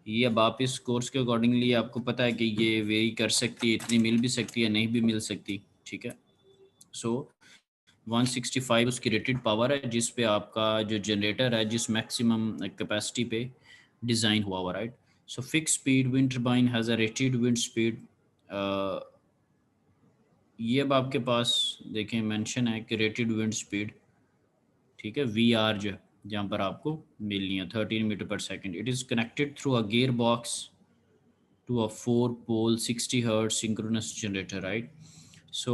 ये अब आप इस कोर्स के अकॉर्डिंगली आपको पता है कि ये वेरी कर सकती है, इतनी मिल भी सकती है, नहीं भी मिल सकती, ठीक है। सो 165 उसकी रेटेड पावर है जिस पे आपका जो जनरेटर है जिस मैक्सिमम कैपेसिटी पे डिज़ाइन हुआ हुआ, right. So fix speed wind turbine has a rated wind speed. ये अब आपके पास देखें मेंशन है कि रेटेड विंड स्पीड, ठीक है, वी आर जो है जहाँ पर आपको मिलनी है 13 metre per second. It is connected through a gear box to a 4 pole 60 hertz synchronous generator, right. So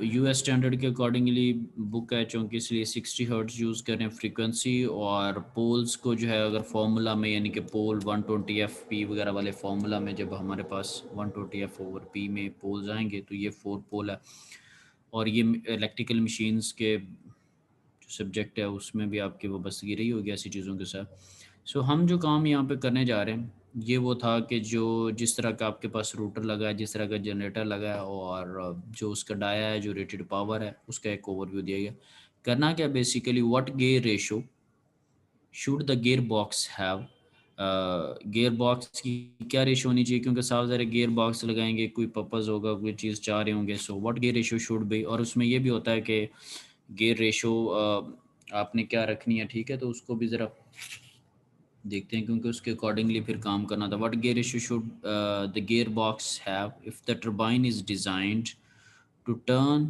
US standard के अकॉर्डिंगली बुक है चूँकि, इसलिए 60 हर्ट्ज यूज़ करें फ्रीक्वेंसी। और पोल्स को जो है अगर फार्मूला में यानी कि पोल 120 एफ पी वगैरह वाले फार्मूला में जब हमारे पास 120 एफ ओवर पी में पोल्स आएंगे तो ये 4 पोल है। और ये इलेक्ट्रिकल मशीन्स के जो सब्जेक्ट है उसमें भी आपकी वो बसगी रही होगी ऐसी चीज़ों के साथ। सो हम जो काम यहाँ पे करने जा रहे हैं ये वो था कि जो जिस तरह का आपके पास रूटर लगा है, जिस तरह का जनरेटर लगा है और जो उसका डाया है, जो रेटेड पावर है, उसका एक ओवरव्यू दिया गया। करना क्या basically, what gear ratio should the gearbox have. Gear box की क्या रेशो होनी चाहिए, क्योंकि साफ ज़ाहिर गियर बॉक्स लगाएंगे कोई पर्पज़ होगा, कोई चीज़ चाह रहे होंगे। So what gear ratio should be, और उसमें ये भी होता है कि गियर रेशो आपने क्या रखनी है, ठीक है। तो उसको भी ज़रा देखते हैं क्योंकि उसके अकॉर्डिंगली फिर काम करना था। What gear ratio should the gearbox have if the turbine is designed to turn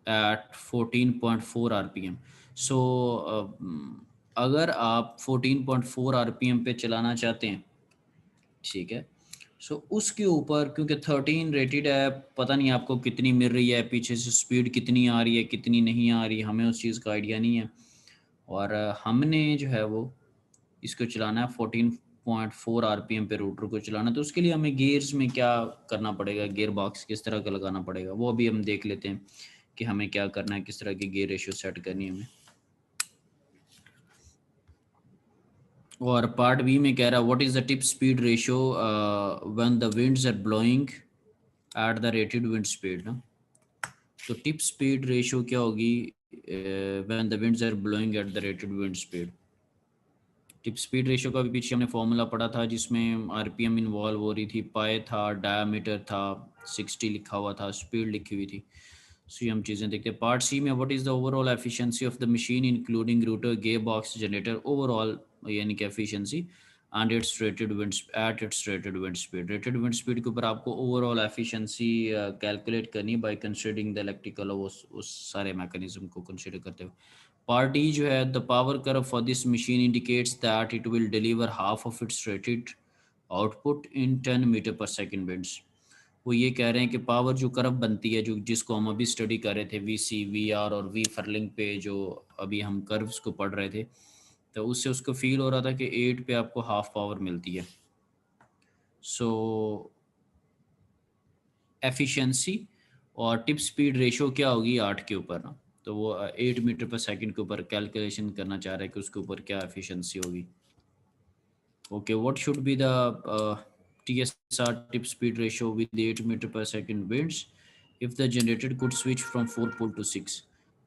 at 14.4 RPM. So अगर आप 14.4 आरपीएम पे चलाना चाहते हैं, ठीक है। सो उसके ऊपर क्योंकि 13 रेटेड है, पता नहीं आपको कितनी मिल रही है, पीछे से स्पीड कितनी आ रही है कितनी नहीं आ रही, हमें उस चीज़ का आइडिया नहीं है। और हमने जो है वो इसको चलाना है 14.4 आरपीएम पे रूटर को चलाना। तो उसके लिए हमें गियर्स में क्या करना पड़ेगा, गियर बॉक्स किस तरह का लगाना पड़ेगा, वो अभी हम देख लेते हैं कि हमें क्या करना है, किस तरह की गियर रेशियो सेट करनी है हमें। और पार्ट बी में कह रहा है what is the tip speed ratio when the winds are blowing at the rated wind speed ना। तो टिप स्पीड रेशियो क्या होगी when the winds are blowing at the rated wind speed. Tip speed ratio का भी पीछे हमने formula पढ़ा था जिसमें आरपीएम इन्वॉल्व हो रही थी, पाए था, डायामीटर था, 60 लिखा हुआ था, स्पीड लिखी हुई थी। सो ये हम चीज़ें देखते हैं। पार्ट सी में what is the overall efficiency of the machine including router, gear box, generator, overall यानी कि efficiency and it's rated wind at its rated wind speed. Rated wind speed के ऊपर आपको ओवरऑल एफिशिएंसी कैलकुलेट करनी है bye considering the electrical, उस सारे mechanism को कंसीडर करते हुए। पार्ट ई जो है the power curve for this machine indicates that it will deliver half of its rated output in 10 metre per second winds. वो ये कह रहे हैं कि पावर जो कर्व बनती है, जो जिसको हम अभी स्टडी कर रहे थे, वी सी, वी आर और वी फर्लिंग पे जो अभी हम कर्व्स को पढ़ रहे थे, तो उससे उसको फील हो रहा था कि 8 पे आपको हाफ पावर मिलती है। सो एफिशिएंसी और टिप स्पीड रेशो क्या होगी 8 के ऊपर ना, तो वो 8 मीटर पर सेकंड के ऊपर कैलकुलेशन करना चाह रहे हैं कि उसके ऊपर क्या एफिशिएंसी होगी। Okay, what should be the TSR tip speed ratio with 8 meter per second winds if the generator could switch from 4 pole to 6।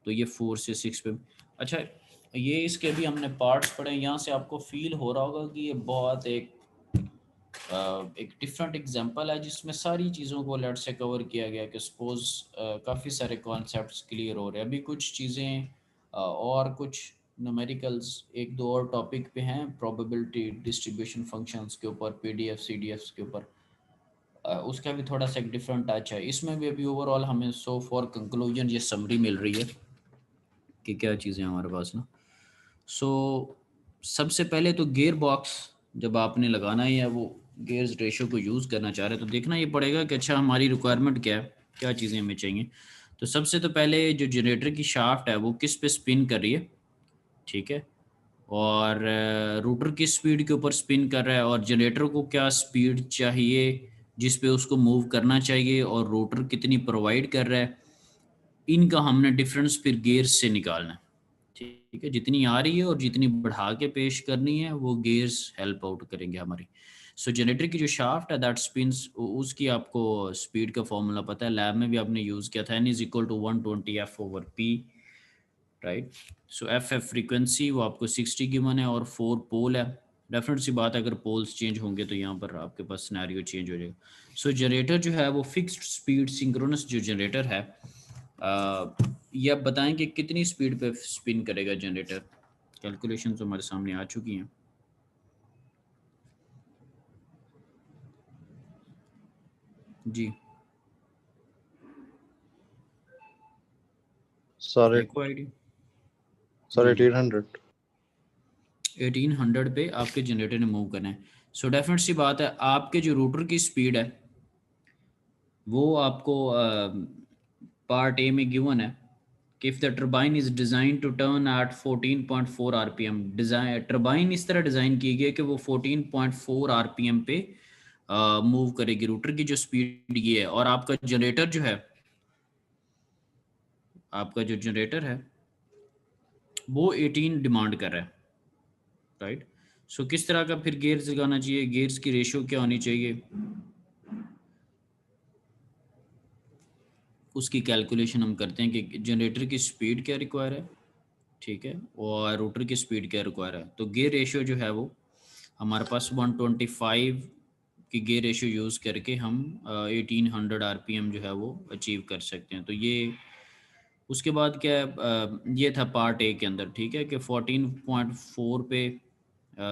तो ये 4 से 6 पे। अच्छा, ये इसके भी हमने पार्ट्स पढ़े। यहाँ से आपको फील हो रहा होगा कि ये बहुत एक डिफरेंट एग्जांपल है जिसमें सारी चीज़ों को लेट से कवर किया गया कि सपोज काफ़ी सारे कॉन्सेप्ट्स क्लियर हो रहे हैं। अभी कुछ चीज़ें और कुछ न्यूमेरिकल्स एक दो और टॉपिक पे हैं, प्रोबेबिलिटी डिस्ट्रीब्यूशन फंक्शंस के ऊपर, पीडीएफ सीडीएफ के ऊपर, उसका भी थोड़ा सा एक डिफरेंट टच है। इसमें भी अभी ओवरऑल हमें सो फॉर कंक्लूजन ये समरी मिल रही है कि क्या चीज़ें हमारे पास ना। सो सबसे पहले तो गियर बॉक्स जब आपने लगाना है या वो गियर्स रेशो को यूज़ करना चाह रहे हैं तो देखना ये पड़ेगा कि अच्छा हमारी रिक्वायरमेंट क्या है, क्या चीज़ें हमें चाहिए। तो सबसे तो पहले जो जनरेटर की शाफ्ट है वो किस पे स्पिन कर रही है, ठीक है, और रूटर किस स्पीड के ऊपर स्पिन कर रहा है, और जनरेटर को क्या स्पीड चाहिए जिस पे उसको मूव करना चाहिए, और रोटर कितनी प्रोवाइड कर रहा है, इनका हमने डिफरेंस फिर गेयर्स से निकालना है। ठीक है, जितनी आ रही है और जितनी बढ़ा के पेश करनी है वो गेयर्स हेल्प आउट करेंगे हमारी। सो जनरेटर की जो शाफ्ट है दैट स्पिन्स, उसकी आपको स्पीड का फॉर्मूला पता है, लैब में भी आपने यूज़ किया था, n = 120 f/p, right. So F frequency वो आपको 60 गिवन है और 4 पोल है। डेफिनेट सी बात है अगर पोल्स चेंज होंगे तो यहाँ पर आपके पास सिनेरियो चेंज हो जाएगा। सो जनरेटर जो है वो फिक्स्ड स्पीड सिंक्रोनस जो जनरेटर है, ये आप बताएं कि कितनी स्पीड पे स्पिन करेगा जनरेटर। कैलकुलेशन तो हमारे सामने आ चुकी हैं। जी सर है कोई आइडिया? सर जी, जी। 1800 पे आपके जनरेटर ने मूव करना है। सो डेफिनेट सी बात है आपके जो रूटर की स्पीड है वो आपको पार्ट ए में गिवन है कि if the turbine is design to turn at 14.4 RPM, design turbine इस तरह डिजाइन की गई है कि वो 14.4 आरपीएम पे मूव करेगी। रूटर की जो स्पीड ये है और आपका जनरेटर जो है, आपका जो जनरेटर है वो 18 डिमांड कर रहा है, राइट। सो किस तरह का फिर गेयर्स लगाना चाहिए, गेयर्स की रेशियो क्या होनी चाहिए, उसकी कैलकुलेशन हम करते हैं कि जनरेटर की स्पीड क्या रिक्वायर है, ठीक है, और रोटर की स्पीड क्या रिक्वायर है। तो गियर रेशियो जो है वो हमारे पास 125 की गियर रेशियो यूज़ करके हम 1800 आरपीएम जो है वो अचीव कर सकते हैं। तो ये उसके बाद क्या है, ये था पार्ट ए के अंदर, ठीक है, कि 14.4 पे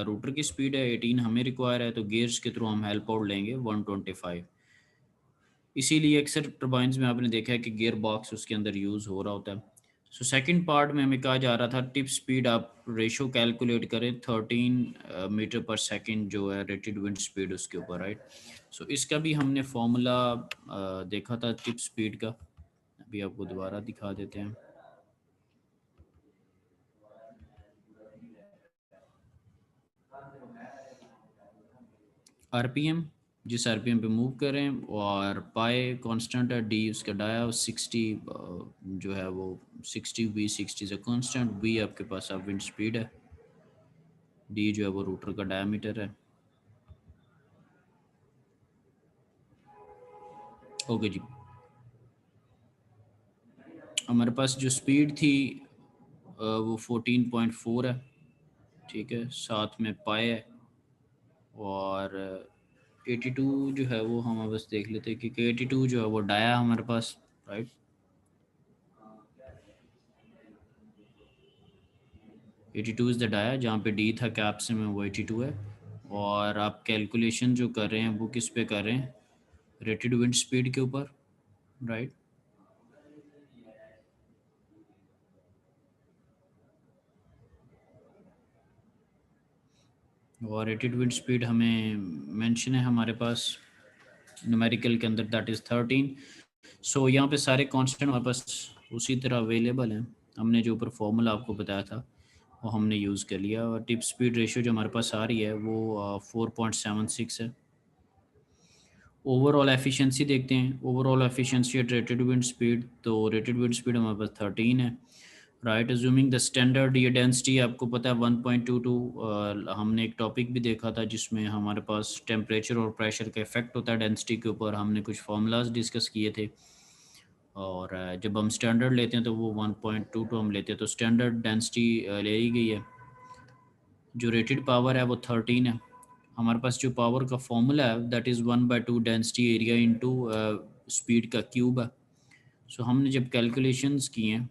रूटर की स्पीड है, 18 हमें रिक्वायर है, तो गियर्स के थ्रू हम हेल्प आउट लेंगे 125। इसीलिए अक्सर टर्बाइंस में आपने देखा है कि गियर बॉक्स उसके अंदर यूज़ हो रहा होता है। सो सेकंड पार्ट में हमें कहा जा रहा था टिप स्पीड आप रेशो कैलकुलेट करें 13 मीटर पर सेकंड जो है रेटेड विंड स्पीड उसके ऊपर, राइट। सो इसका भी हमने फॉर्मूला देखा था टिप स्पीड का, अभी आपको दोबारा दिखा देते हैं। आरपीएम, जिस आरपीएम पे मूव करें, और पाए कांस्टेंट है, डी उसका डाया, 60 जो है वो 60 वी 60 से कांस्टेंट, वी आपके पास आप विंड स्पीड है, डी जो है वो रूटर का डायमीटर है। ओके जी, हमारे पास जो स्पीड थी वो 14.4 है, ठीक है, साथ में पाए है, और 82 जो है वो हम बस देख लेते हैं क्योंकि 82 जो है वो डाया हमारे पास, राइट। 82 इज़ द डाया, जहाँ पे डी था कैप्स में वो 82 है, और आप कैलकुलेशन जो कर रहे हैं वो किस पे कर रहे हैं, रेटेड विंड स्पीड के ऊपर, राइट। और रेटेड विंड स्पीड हमें मेंशन है हमारे पास न्यूमेरिकल के अंदर, दैट इज़ 13। सो यहाँ पे सारे कांस्टेंट हमारे पास उसी तरह अवेलेबल हैं। हमने जो ऊपर फॉर्मूला आपको बताया था वो हमने यूज़ कर लिया, और टिप स्पीड रेशियो जो हमारे पास आ रही है वो 4.76 है। ओवरऑल एफिशिएंसी देखते हैं, overall efficiency eight rated wind speed, तो रेटेड विंड स्पीड हमारे पास 13 है, राइट, अज्यूमिंग द स्टैंडर्ड, ये डेंसिटी आपको पता है 1.22। हमने एक टॉपिक भी देखा था जिसमें हमारे पास टेम्परेचर और प्रेशर का इफेक्ट होता है डेंसिटी के ऊपर, हमने कुछ फार्मूलाज डिस्कस किए थे। और जब हम स्टैंडर्ड लेते हैं तो वो 1.22 हम लेते हैं, तो स्टैंडर्ड डेंसिटी ले ली गई है। जो रेटेड पावर है वो 13 है। हमारे पास जो पावर का फॉर्मूला है that is 1/2 density area into speed का क्यूब है। सो हमने जब कैलकुलेशंस किए हैं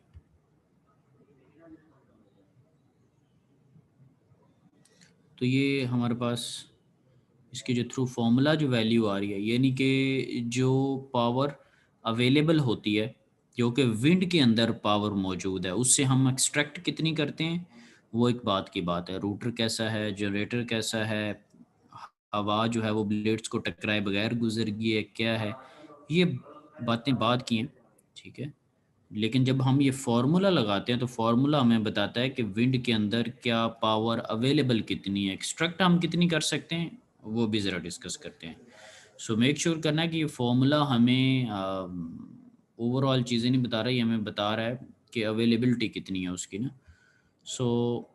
तो ये हमारे पास इसके जो थ्रू फॉर्मूला जो वैल्यू आ रही है, यानी कि जो पावर अवेलेबल होती है जो कि विंड के अंदर पावर मौजूद है, उससे हम एक्सट्रैक्ट कितनी करते हैं वो एक बात की बात है। रूटर कैसा है, जनरेटर कैसा है, हवा जो है वो ब्लेड्स को टकराए बगैर गुजर गई है क्या है, ये बातें बात की हैं, ठीक है। लेकिन जब हम ये फार्मूला लगाते हैं तो फार्मूला हमें बताता है कि विंड के अंदर क्या पावर अवेलेबल कितनी है, एक्सट्रैक्ट हम कितनी कर सकते हैं, वो भी ज़रा डिस्कस करते हैं। सो मेक श्योर करना है कि ये फार्मूला हमें ओवरऑल चीज़ें नहीं बता रही, हमें बता रहा है कि अवेलेबिलिटी कितनी है उसकी ना। सो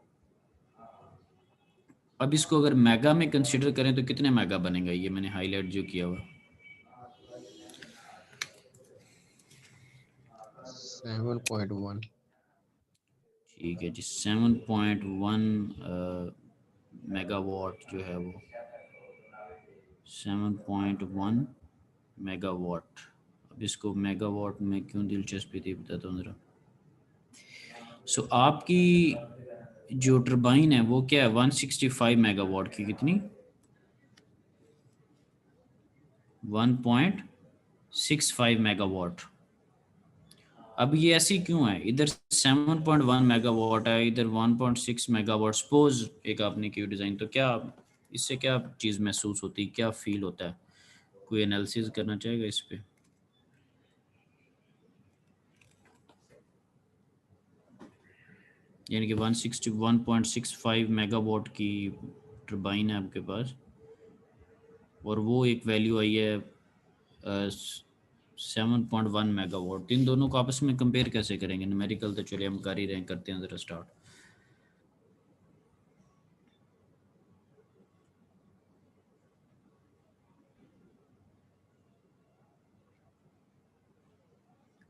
अब इसको अगर मेगा में कंसिडर करें तो कितने मेगा बनेगा, ये मैंने हाईलाइट जो किया हुआ 7.1। ठीक है जी, 7.1 मेगावाट जो है वो 7.1 मेगावाट। अब इसको मेगावाट में क्यों दिलचस्पी थी बताता हूँ ज़रा। सो आपकी जो टर्बाइन है वो क्या है 165 मेगावाट की, कितनी 1.65 मेगावाट। अब ये ऐसी क्यों है, इधर 7.1 मेगावाट है, इधर 1.6 मेगावाट। सपोज एक आपने की डिज़ाइन, तो क्या इससे क्या चीज़ महसूस होती है, क्या फील होता है, कोई एनालिसिस करना चाहेगा इस पे? यानी कि 161.65 मेगावाट की टर्बाइन है आपके पास और वो एक वैल्यू आई है 7.1 मेगावाट। इन दोनों को आपस में कंपेयर कैसे करेंगे, न्यूमेरिकल तो चलिए हम कर ही रहे हैं, करते हैं ज़रा स्टार्ट।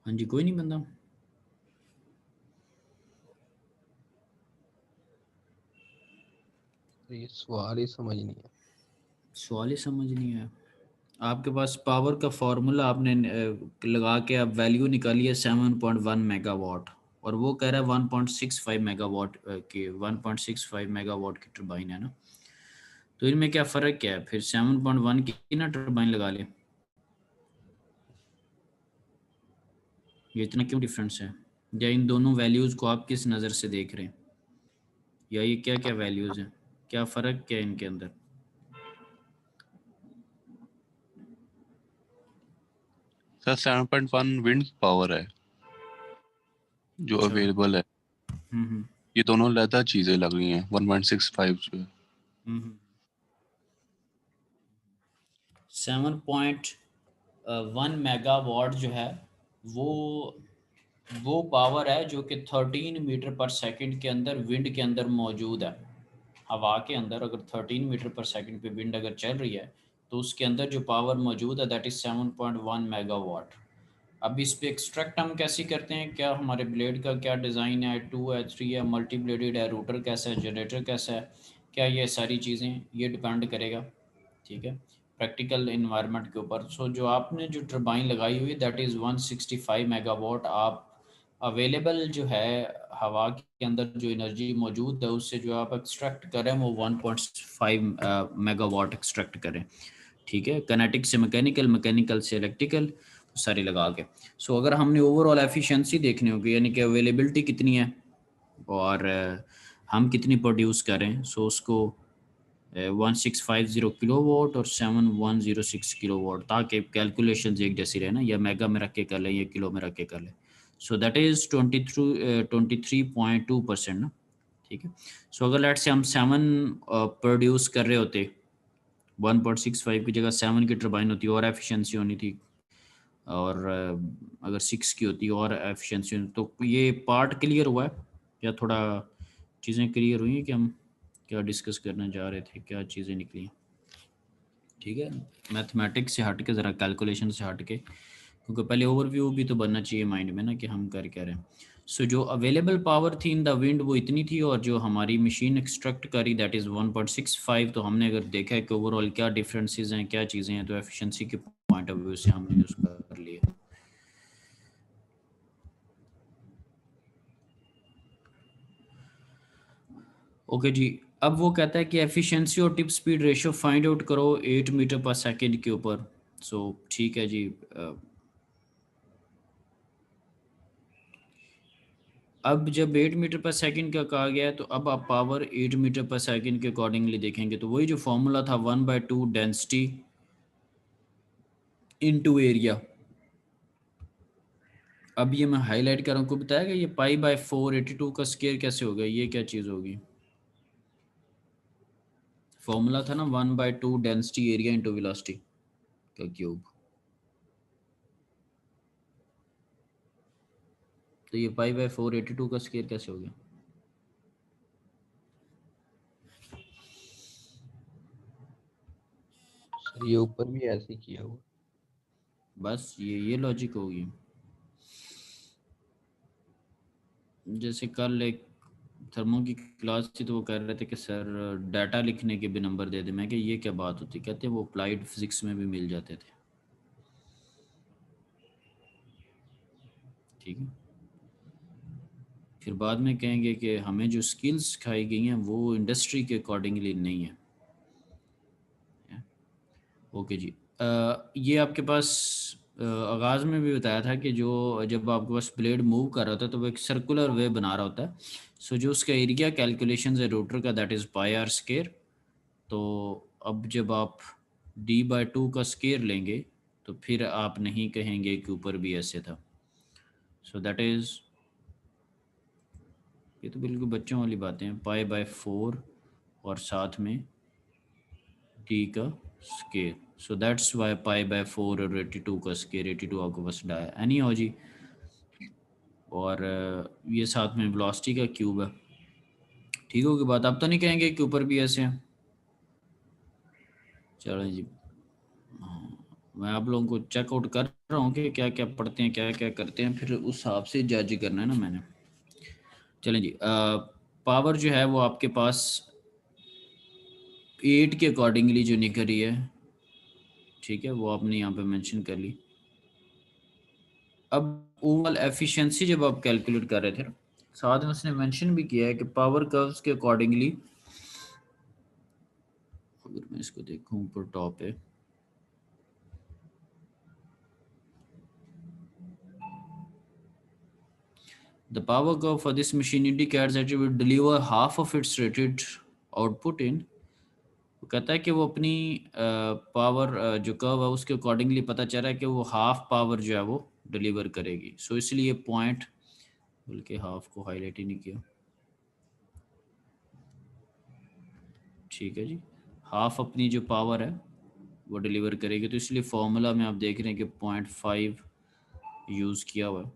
हाँ जी, कोई नहीं बंदा, ये सवाल ही समझ नहीं है। सवाल ही समझ नहीं आया। आपके पास पावर का फॉर्मूला आपने लगा के आप वैल्यू निकाली है 7.1 मेगावाट और वो कह रहा है 1.65 मेगावाट की 1.65 मेगावाट की टर्बाइन है ना। तो इनमें क्या फ़र्क क्या है फिर, 7.1 की ना टर्बाइन लगा ले, ये इतना क्यों डिफरेंस है? या इन दोनों वैल्यूज़ को आप किस नज़र से देख रहे हैं, या ये क्या क्या वैल्यूज़ हैं, क्या फ़र्क क्या है इनके अंदर? सर 7.1 विंड की पावर है जो अच्छा। अवेलेबल है, ये दोनों अलग चीजें लग रही हैं 1.65 जो है। 7.1 मेगावाट जो है वो पावर है जो कि 13 मीटर पर सेकंड के अंदर विंड के अंदर मौजूद है। हवा के अंदर अगर 13 मीटर पर सेकंड पे विंड अगर चल रही है तो उसके अंदर जो पावर मौजूद है दैट इज़ 7.1 मेगावाट। अब इस पे एक्सट्रैक्ट हम कैसे करते हैं, क्या हमारे ब्लेड का क्या डिज़ाइन है, 2 है 3 है, मल्टी ब्लेडेड है, रोटर कैसा है, जनरेटर कैसा है, क्या ये सारी चीज़ें ये डिपेंड करेगा, ठीक है, प्रैक्टिकल इन्वायरमेंट के ऊपर। सो जो आपने जो टर्बाइन लगाई हुई दैट इज़ 165 मेगावाट। आप अवेलेबल जो है हवा के अंदर जो एनर्जी मौजूद है उससे जो आप एक्सट्रैक्ट करें वो 1.5 मेगावाट एक्सट्रैक्ट करें, ठीक है। कनेटिक से मैकेनिकल, मैकेनिकल से इलेक्ट्रिकल, सारी लगा के। सो अगर हमने ओवरऑल एफिशिएंसी देखनी होगी यानी कि अवेलेबिलिटी कितनी है और हम कितनी प्रोड्यूस करें, सो उसको 1650 किलोवाट और 7106 किलोवाट, ताकि कैलकुलेशंस एक जैसी रहे ना, या मेगा में रख के कर लें या किलो में रख के कर लें। सो दैट इज़ 23.2% ना, ठीक है। सो अगर लेट से हम 7 प्रोड्यूस कर रहे होते, 1.65 की जगह 7 की टर्बाइन होती और एफिशिएंसी होनी थी और अगर 6 की होती और एफिशिएंसी। तो ये पार्ट क्लियर हुआ है या थोड़ा चीज़ें क्लियर हुई हैं कि हम क्या डिस्कस करने जा रहे थे, क्या चीज़ें निकली? ठीक है, मैथमेटिक्स से हट के, ज़रा कैलकुलेशन से हट के, क्योंकि पहले ओवरव्यू भी तो बनना चाहिए माइंड में ना कि हम कर क्या रहे हैं। सो जो अवेलेबल पावर थी इन द विंड वो इतनी थी, और जो हमारी मशीन एक्सट्रैक्ट करी दैट इज़ 1.65। तो हमने अगर देखा है कि ओवरऑल क्या डिफरेंसेस हैं, क्या चीज़ें हैं, तो एफिशिएंसी के पॉइंट ऑफ व्यू से हमने उसका कर लिया। ओके जी, अब वो कहता है कि एफिशिएंसी और tip speed ratio find out करो 8 मीटर पर सेकंड के ऊपर। सो ठीक है जी। अब जब 8 मीटर पर सेकंड का कहा गया है, तो अब आप पावर 8 मीटर पर सेकंड के अकॉर्डिंगली देखेंगे, तो वही जो फॉर्मूला था 1/2 डेंसिटी इनटू एरिया। अब ये मैं हाईलाइट कर रहा हूँ, को बताया कि ये पाई/4 82 का स्क्वायर कैसे होगा, ये क्या चीज़ होगी? फॉर्मूला था ना 1/2 डेंसिटी एरिया इनटू वेलोसिटी का क्यूब। तो ये पाई/4 82 का स्क्वायर कैसे हो गया? सर ये ऊपर भी ऐसे ही किया हुआ। बस ये लॉजिक होगी। जैसे कल एक थर्मो की क्लास थी, तो वो कह रहे थे कि सर डाटा लिखने के भी नंबर दे दे। मैं कि ये क्या बात होती? कहते वो अप्लाइड फिजिक्स में भी मिल जाते थे। ठीक है, फिर बाद में कहेंगे कि हमें जो स्किल्स सिखाई गई हैं वो इंडस्ट्री के अकॉर्डिंगली नहीं है। ओके जी। ये आपके पास आगाज़ में भी बताया था कि जो जब आपके पास ब्लेड मूव कर रहा होता है तो वो एक सर्कुलर वे बना रहा होता है। सो जो उसका एरिया कैलकुलेशन है रोटर का that is pi r square. तो अब जब आप d/2 का स्क्वायर लेंगे तो फिर आप नहीं कहेंगे कि ऊपर भी ऐसे था। सो दैट इज़, ये तो बिल्कुल बच्चों वाली बातें हैं। पाई/4 और साथ में d का स्क्वायर। सो दैट्स वाई पाई/4 और 82 का स्क्वायर। 82 आपको बस डाया एनी हो जी। और ये साथ में वेलोसिटी का क्यूब है। ठीक होगी बात? आप तो नहीं कहेंगे कि ऊपर भी ऐसे हैं? चलो जी, मैं आप लोगों को चेकआउट कर रहा हूँ कि क्या क्या पढ़ते हैं, क्या क्या करते हैं, फिर उस हिसाब से जज करना है ना मैंने। चलें जी, पावर जो है वो आपके पास 8 के अकॉर्डिंगली जो निकल रही है, ठीक है, वो आपने यहाँ पे मेंशन कर ली। अब ओवरऑल एफिशिएंसी जब आप कैलकुलेट कर रहे थे, साथ में उसने मेंशन भी किया है कि पावर कर्व्स के अकॉर्डिंगली, अगर मैं इसको देखूं ऊपर टॉप है, the power curve for this machine indicates that it will deliver half of its rated output in। वो कहता है कि वो अपनी पावर जो कर्व है उसके अकॉर्डिंगली पता चल रहा है कि वो हाफ पावर जो है वो डिलीवर करेगी। सो इसलिए पॉइंट, बल्कि हाफ को हाईलाइट ही नहीं किया, ठीक है जी, हाफ अपनी जो पावर है वो डिलीवर करेगी। तो इसलिए फॉर्मूला में आप देख रहे हैं कि 0.5 यूज़ किया हुआ है।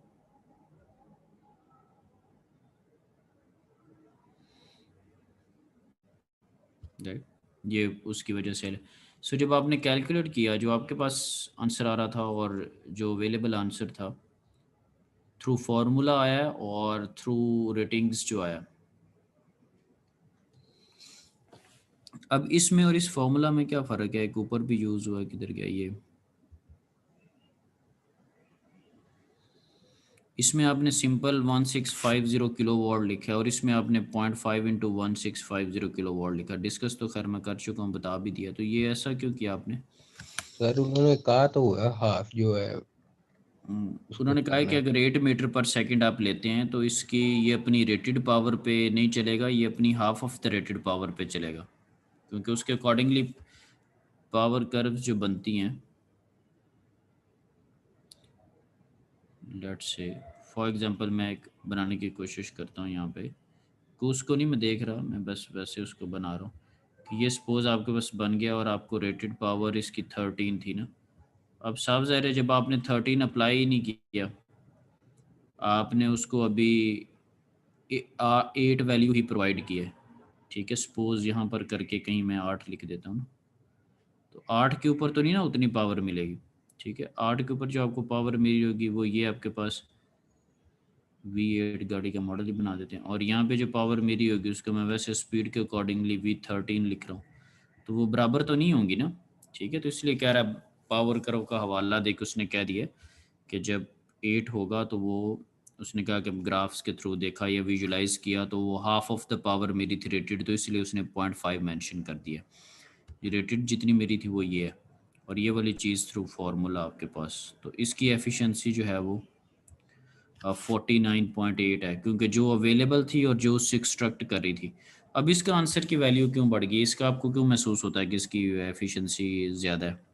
राइट, ये उसकी वजह से। सो जब आपने कैलकुलेट किया, जो आपके पास आंसर आ रहा था और जो अवेलेबल आंसर था, थ्रू फार्मूला आया और थ्रू रेटिंग्स जो आया। अब इसमें और इस फार्मूला में क्या फ़र्क है? एक ऊपर भी यूज़ हुआ है, किधर गया ये? इसमें आपने सिंपल 1650 किलो वॉट लिखा है और इसमें आपने 0.5 इंटू 1650 किलो वॉट लिखा। डिस्कस तो खैर मैं कर चुका हूँ, बता भी दिया। तो ये ऐसा क्यों किया आपने? सर उन्होंने कहा तो हुआ हाफ जो है उसको उन्होंने कहा है करना कि है। अगर 8 मीटर पर सेकंड आप लेते हैं तो इसकी ये अपनी रेटेड पावर पे नहीं चलेगा, ये अपनी half of the rated power पे चलेगा, क्योंकि उसके अकॉर्डिंगली पावर कर्व्स जो बनती हैं, लेट्स से फॉर एग्जांपल मैं एक बनाने की कोशिश करता हूँ यहाँ पे, कि उसको नहीं मैं देख रहा, मैं बस वैसे उसको बना रहा हूँ कि ये सपोज आपके पास बन गया और आपको रेटेड पावर इसकी 13 थी ना, अब साफ ज़ाहिर है जब आपने 13 अप्लाई ही नहीं किया, आपने उसको अभी 8 वैल्यू ही प्रोवाइड की है, ठीक है। सपोज यहाँ पर करके कहीं मैं 8 लिख देता हूँ, तो 8 के ऊपर तो नहीं ना उतनी पावर मिलेगी, ठीक है। 8 के ऊपर जो आपको पावर मिली होगी वो ये आपके पास V8 गाड़ी का मॉडल ही बना देते हैं, और यहाँ पे जो पावर मेरी होगी उसको मैं वैसे स्पीड के अकॉर्डिंगली V13 लिख रहा हूँ, तो वो बराबर तो नहीं होंगी ना, ठीक है। तो इसलिए कह रहा है पावर कर्व का हवाला देके उसने कह दिया कि जब 8 होगा तो वो उसने कहा कि ग्राफ्स के थ्रू देखा या विजुलाइज किया तो वो हाफ ऑफ द पावर मेरी थी रेटेड, तो इसलिए उसने 0.5 मेंशन कर दिया। ये रेटेड जितनी मेरी थी वो ये है, और ये वाली चीज़ थ्रू फार्मूला आपके पास, तो इसकी एफिशिएंसी जो है वो 49.8 है, क्योंकि जो अवेलेबल थी और जो उससे एक्सट्रैक्ट कर रही थी। अब इसका आंसर की वैल्यू क्यों बढ़ गई, इसका आपको क्यों महसूस होता है कि इसकी एफिशिएंसी ज़्यादा है?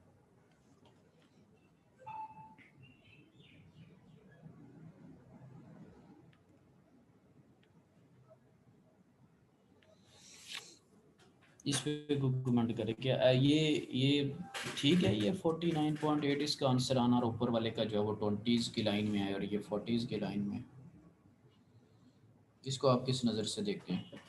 इस पे कमेंट करें क्या ये ठीक है, ये 49.8 इसका आंसर आना, और ऊपर वाले का जो है वो 20s की लाइन में है और ये 40s की लाइन में है। इसको आप किस नज़र से देखते हैं?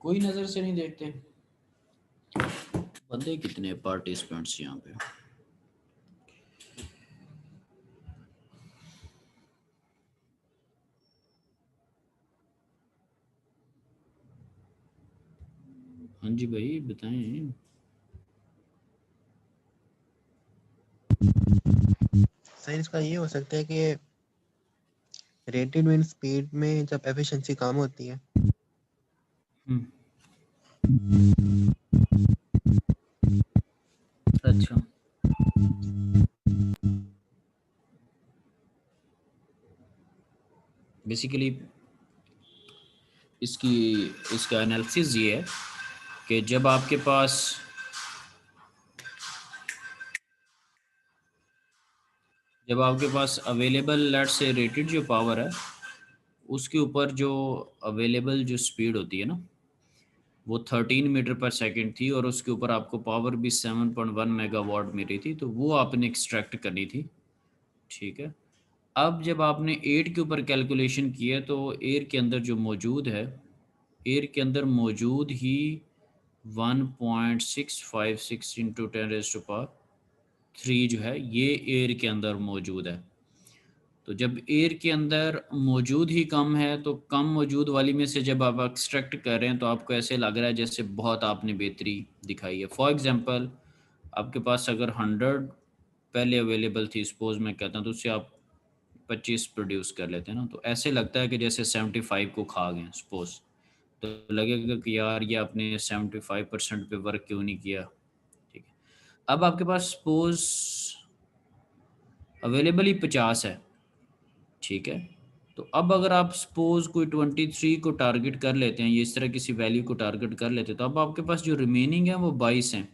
कोई नज़र से नहीं देखते? बंदे कितने पार्टिसिपेंट्स यहाँ पे? हाँ जी भाई बताएं। सर इसका ये हो सकता है कि रेटेड विंड स्पीड में जब एफिशिएंसी कम होती है अच्छा, बेसिकली इसका एनालिसिस ये है कि जब आपके पास अवेलेबल लेट से रेटेड जो पावर है उसके ऊपर जो अवेलेबल जो स्पीड होती है ना वो 13 मीटर पर सेकंड थी, और उसके ऊपर आपको पावर भी 7.1 मेगावाट मिली थी, तो वो आपने एक्सट्रैक्ट करनी थी, ठीक है। अब जब आपने 8 के ऊपर कैलकुलेशन किया तो एयर के अंदर जो मौजूद है, एयर के अंदर मौजूद ही 1.656 इंटू 10⁻³ जो है ये एयर के अंदर मौजूद है। तो जब एयर के अंदर मौजूद ही कम है तो कम मौजूद वाली में से जब आप एक्सट्रैक्ट कर रहे हैं तो आपको ऐसे लग रहा है जैसे बहुत आपने बेहतरी दिखाई है। फॉर एग्जांपल आपके पास अगर 100 पहले अवेलेबल थी, सपोज मैं कहता हूँ, तो उससे आप 25 प्रोड्यूस कर लेते हैं ना, तो ऐसे लगता है कि जैसे 75 को खा गए सपोज, तो लगेगा कि यार ये आपने 75% पे वर्क क्यों नहीं किया, ठीक है। अब आपके पास सपोज अवेलेबल ही 50 है, ठीक है। तो अब अगर आप सपोज कोई 23 को टारगेट कर लेते हैं, ये इस तरह किसी वैल्यू को टारगेट कर लेते हैं, तो अब आपके पास जो रिमेनिंग है वो 22 हैं,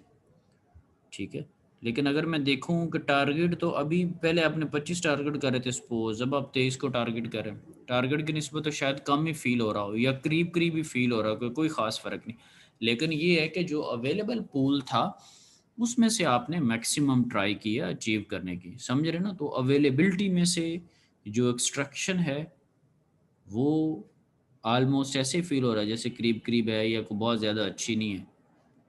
ठीक है। लेकिन अगर मैं देखूं कि टारगेट तो अभी पहले आपने 25 टारगेट कर रहे थे सपोज, अब आप 23 को टारगेट करें, टारगेट की निस्बत तो शायद कम ही फील हो रहा हो या करीब करीब ही फील हो रहा हो, कोई ख़ास फ़र्क नहीं। लेकिन ये है कि जो अवेलेबल पूल था उसमें से आपने मैक्सिमम ट्राई किया अचीव करने की, समझ रहे ना। तो अवेलेबिलिटी में से जो एक्सट्रैक्शन है वो आलमोस्ट ऐसे फील हो रहा है जैसे करीब करीब है या बहुत ज़्यादा अच्छी नहीं है।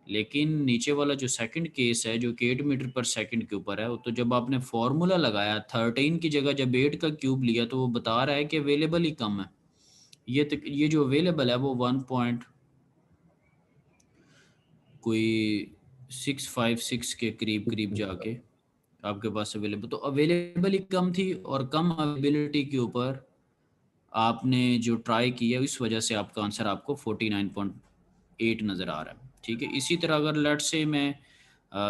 लेकिन नीचे वाला जो सेकंड केस है जो कि 8 मीटर पर सेकंड के ऊपर है, तो जब आपने फार्मूला लगाया 13 की जगह जब 8 का क्यूब लिया तो वो बता रहा है कि अवेलेबल ही कम है। ये जो अवेलेबल है वो 1.656 के करीब करीब जाके आपके पास अवेलेबल, तो अवेलेबल ही कम थी, और कम अवेलेबिलिटी के ऊपर आपने जो ट्राई किया इस वजह से आपका आंसर आपको 49.8 नज़र आ रहा है, ठीक है। इसी तरह अगर लेट से मैं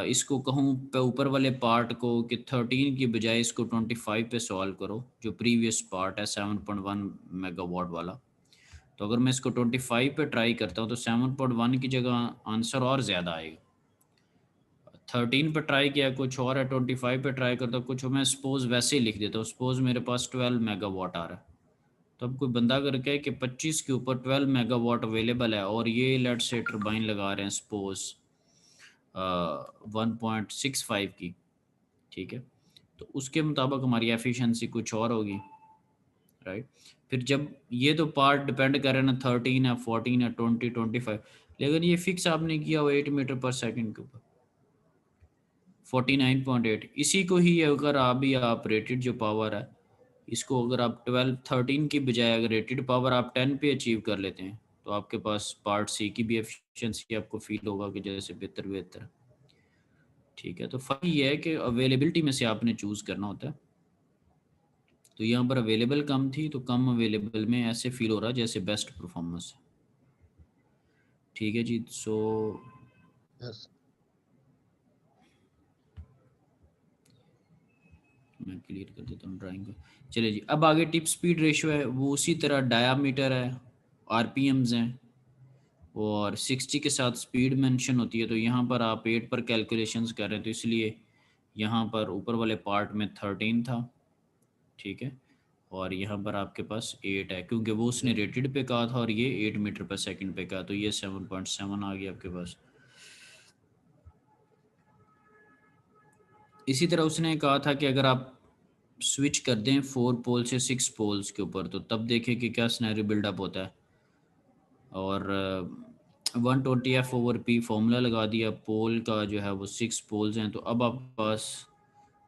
इसको कहूँ ऊपर वाले पार्ट को कि 13 की बजाय इसको 25 पे सॉल्व करो, जो प्रीवियस पार्ट है 7.1 मेगावाट वाला, तो तो अगर मैं इसको 25 पे ट्राई करता हूँ तो 7.1 की जगह आंसर और ज़्यादा आएगा। 13 पे ट्राई किया कुछ और है, 25 पे ट्राई करता हूँ कुछ, मैं सपोज वैसे ही लिख देता हूँ, सपोज मेरे पास 12 मेगावाट आ रहा है। तो अब कोई बंदा अगर कहे कि 25 के ऊपर 12 मेगावाट अवेलेबल है और ये लेट से टरबाइन लगा रहे हैं सपोज 1.65 की, ठीक है, तो उसके मुताबिक हमारी एफिशिएंसी कुछ और होगी, राइट। फिर जब ये तो पार्ट डिपेंड कर रहे हैं ना 13 है, 14 है, 20, 25, लेकिन ये फिक्स आपने किया हुआ 8 मीटर पर सेकंड के ऊपर 49.8। इसी को ही अगर आप रेटेड जो पावर है इसको अगर आप 13 की बजाय अगर रेटेड पावर आप 10 पे अचीव कर लेते हैं तो आपके पास पार्ट सी की भी एफिशिएंसी आपको फील होगा कि जैसे बेहतर बेहतर, ठीक है। तो फर्क ये है कि अवेलेबिलिटी में से आपने चूज़ करना होता है। तो यहाँ पर अवेलेबल कम थी तो कम अवेलेबल में ऐसे फील हो रहा जैसे बेस्ट परफॉर्मेंस, ठीक है जी। सो यस मैं क्लियर कर देता हूँ ड्राइंग को। चलिए जी, अब आगे टिप स्पीड रेशियो है वो उसी तरह डायामीटर है, आरपीएम्स हैं और 60 के साथ स्पीड मेंशन होती है। तो यहाँ पर आप 8 पर कैलकुलेशंस कर रहे हैं तो इसलिए यहाँ पर ऊपर वाले पार्ट में 13 था, ठीक है, और यहाँ पर आपके पास 8 है क्योंकि वो उसने रेटेड पे कहा था और ये 8 मीटर पर सेकंड पे कहा, तो ये 7.7 आ गया आपके पास। इसी तरह उसने कहा था कि अगर आप स्विच कर दें 4 पोल से 6 पोल्स के ऊपर तो तब देखें कि क्या सिनेरियो बिल्डअप होता है। और 120F/P फॉर्मूला लगा दिया, पोल का जो है वो 6 पोल्स हैं। तो अब आपके पास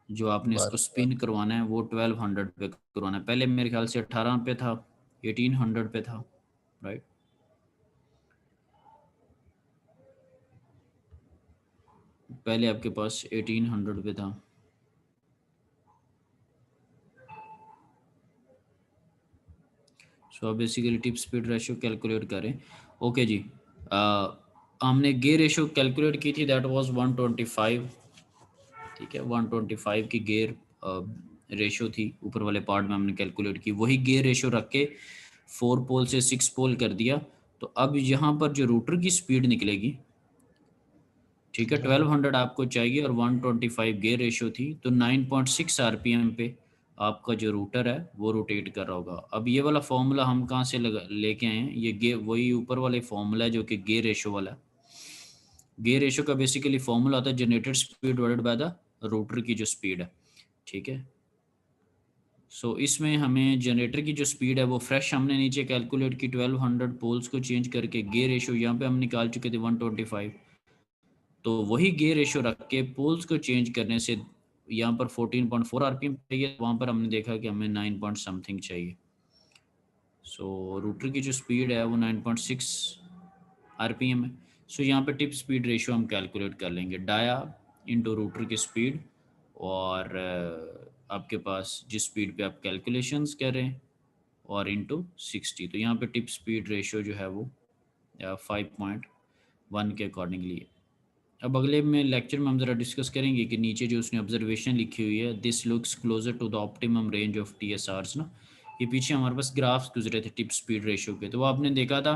जो आपने इसको स्पिन करवाना है वो 1200 पे करवाना है। पहले मेरे ख्याल से 18 पे था, 1800 पे था, राइट। पहले आपके पास 1800 पे था। सो अब basically tip speed ratio calculate करें। ओके जी, हमने गे रेशियो कैलकुलेट की थी, दैट वाज 125, ठीक है। 125 की गेयर रेशियो थी, ऊपर वाले पार्ट में हमने कैलकुलेट की, वही गेयर रेशियो रख के 4 पोल से 6 पोल कर दिया। तो अब यहाँ पर जो रूटर की स्पीड निकलेगी, ठीक है, 1200 आपको चाहिए और 125 गेयर रेशियो थी, तो 9.6 आरपीएम पे आपका जो रूटर है वो रोटेट कर रहा होगा। अब ये वाला फॉर्मूला हम कहाँ से लेके आए हैं, ये गे वही ऊपर वाले फॉर्मूला है जो कि गेयर रेशियो वाला है। गेयर रेशियो का बेसिकली फॉर्मूला आता है generator speed divided by the rotor की जो स्पीड है, ठीक है। सो इसमें हमें जनरेटर की जो स्पीड है वो फ्रेश हमने नीचे कैलकुलेट की 1200 पोल्स को चेंज करके, गेयर रेशियो यहाँ पे हम निकाल चुके थे 125, तो वही गेयर रेशियो रख के पोल्स को चेंज करने से यहाँ पर 14.4 आरपीएम चाहिए, वहाँ पर हमने देखा कि हमें 9 पॉइंट समथिंग चाहिए। सो रूटर की जो स्पीड है वो 9.6 आरपीएम है। सो यहाँ पे टिप स्पीड रेशियो हम कैलकुलेट कर लेंगे, डाया इंटू रूटर की स्पीड और आपके पास जिस स्पीड पे आप कैलकुलेशंस कर रहे हैं और इंटू 60। तो यहाँ पे टिप स्पीड रेशियो जो है वो 5.1 के अकॉर्डिंगली है। अब अगले में लेक्चर में हम ज़रा डिस्कस करेंगे कि नीचे जो उसने ऑब्जर्वेशन लिखी हुई है, this looks closer to the optimum range of TSRs ना, ये पीछे हमारे पास ग्राफ्स गुजरे थे टिप स्पीड रेशियो के, तो वो आपने देखा था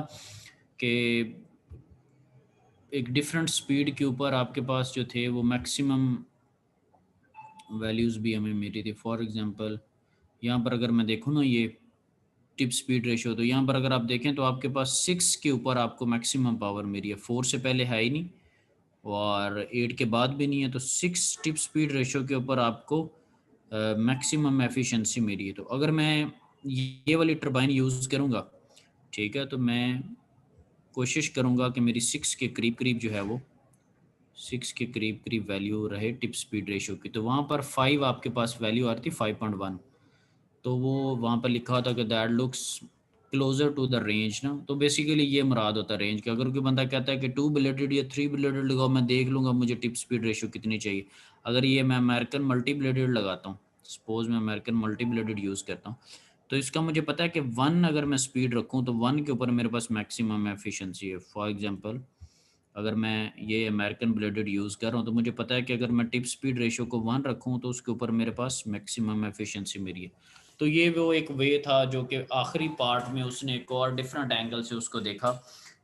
कि एक डिफरेंट स्पीड के ऊपर आपके पास जो थे वो मैक्सिमम वैल्यूज़ भी हमें मिली थी। फॉर एग्जांपल यहाँ पर अगर मैं देखूँ ना ये टिप स्पीड रेशियो, तो यहाँ पर अगर आप देखें तो आपके पास 6 के ऊपर आपको मैक्सिमम पावर मिली है, 4 से पहले है ही नहीं और 8 के बाद भी नहीं है, तो 6 टिप स्पीड रेशियो के ऊपर आपको मैक्सिमम एफिशिएंसी मिली है। तो अगर मैं ये वाली टरबाइन यूज़ करूँगा, ठीक है, तो मैं कोशिश करूँगा कि मेरी 6 के करीब करीब जो है वो 6 के करीब करीब वैल्यू रहे टिप स्पीड रेशियो की। तो वहाँ पर 5 आपके पास वैल्यू आ रही थी 5.1, तो वो वहाँ पर लिखा था कि that looks closer to the range ना। तो बेसिकली ये मुराद होता है रेंज का। अगर कोई बंदा कहता है कि 2 ब्लेडेड या 3 ब्लेडेड लगाओ, मैं देख लूँगा मुझे टिप स्पीड रेशियो कितनी चाहिए। अगर ये मैं अमेरिकन मल्टी ब्लेडेड लगाता हूँ, सपोज मैं अमेरिकन मल्टी ब्लेडेड यूज़ करता हूँ, तो इसका मुझे पता है कि 1 अगर मैं स्पीड रखूँ तो 1 के ऊपर मेरे पास मैक्सिमम एफिशिएंसी है। फॉर एग्जांपल अगर मैं ये अमेरिकन ब्लेडेड यूज़ कर रहा हूँ तो मुझे पता है कि अगर मैं टिप स्पीड रेशियो को 1 रखूँ तो उसके ऊपर मेरे पास मैक्सिमम एफिशिएंसी मेरी है। तो ये वो एक वे था जो कि आखिरी पार्ट में उसने एक और डिफरेंट एंगल से उसको देखा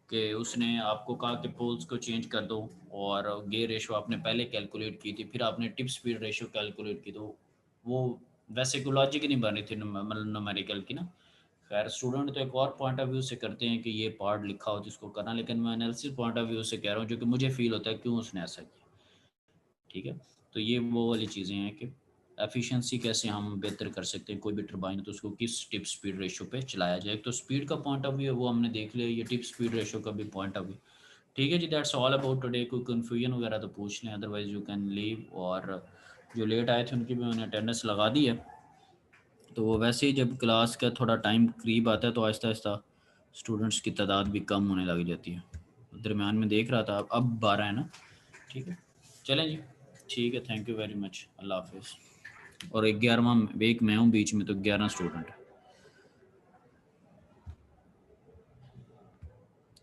कि उसने आपको कहा कि पोल्स को चेंज कर दो और गियर रेशो आपने पहले कैलकुलेट की थी, फिर आपने टिप स्पीड रेशो कैलकुलेट की, तो वो वैसे को लॉजिक नहीं बन रही थी मतलब न्यूमेरिकल की ना। खैर स्टूडेंट तो एक और पॉइंट ऑफ व्यू से करते हैं कि ये पार्ट लिखा हो जिसको करना, लेकिन मैं एनालिसिस पॉइंट ऑफ व्यू से कह रहा हूँ जो कि मुझे फील होता है क्यों उसने ऐसा किया। ठीक है, तो ये वो वाली चीज़ें हैं कि एफिशिएंसी कैसे हम बेहतर कर सकते हैं, कोई भी टरबाइन तो उसको किस टिप स्पीड रेशो पे चलाया जाए। तो स्पीड का पॉइंट ऑफ व्यू है वो हमने देख लिया, ये टिप स्पीड रेशो का भी पॉइंट ऑफ व्यू। ठीक है जी, दैट्स ऑल अबाउट टुडे। कोई कन्फ्यूजन वगैरह तो पूछ लें, अदरवाइज यू कैन लीव। और जो लेट आए थे उनकी भी मैंने अटेंडेंस लगा दी है, तो वो वैसे ही जब क्लास का थोड़ा टाइम करीब आता है तो आहिस्ता आहिस्ता स्टूडेंट्स की तादाद भी कम होने लग जाती है। दरमियान में देख रहा था अब 12 है ना। ठीक है, चलें जी, ठीक है, थैंक यू वेरी मच, अल्लाह हाफिज़। और 11वां वीक मैं हूँ, बीच में तो 11 स्टूडेंट है।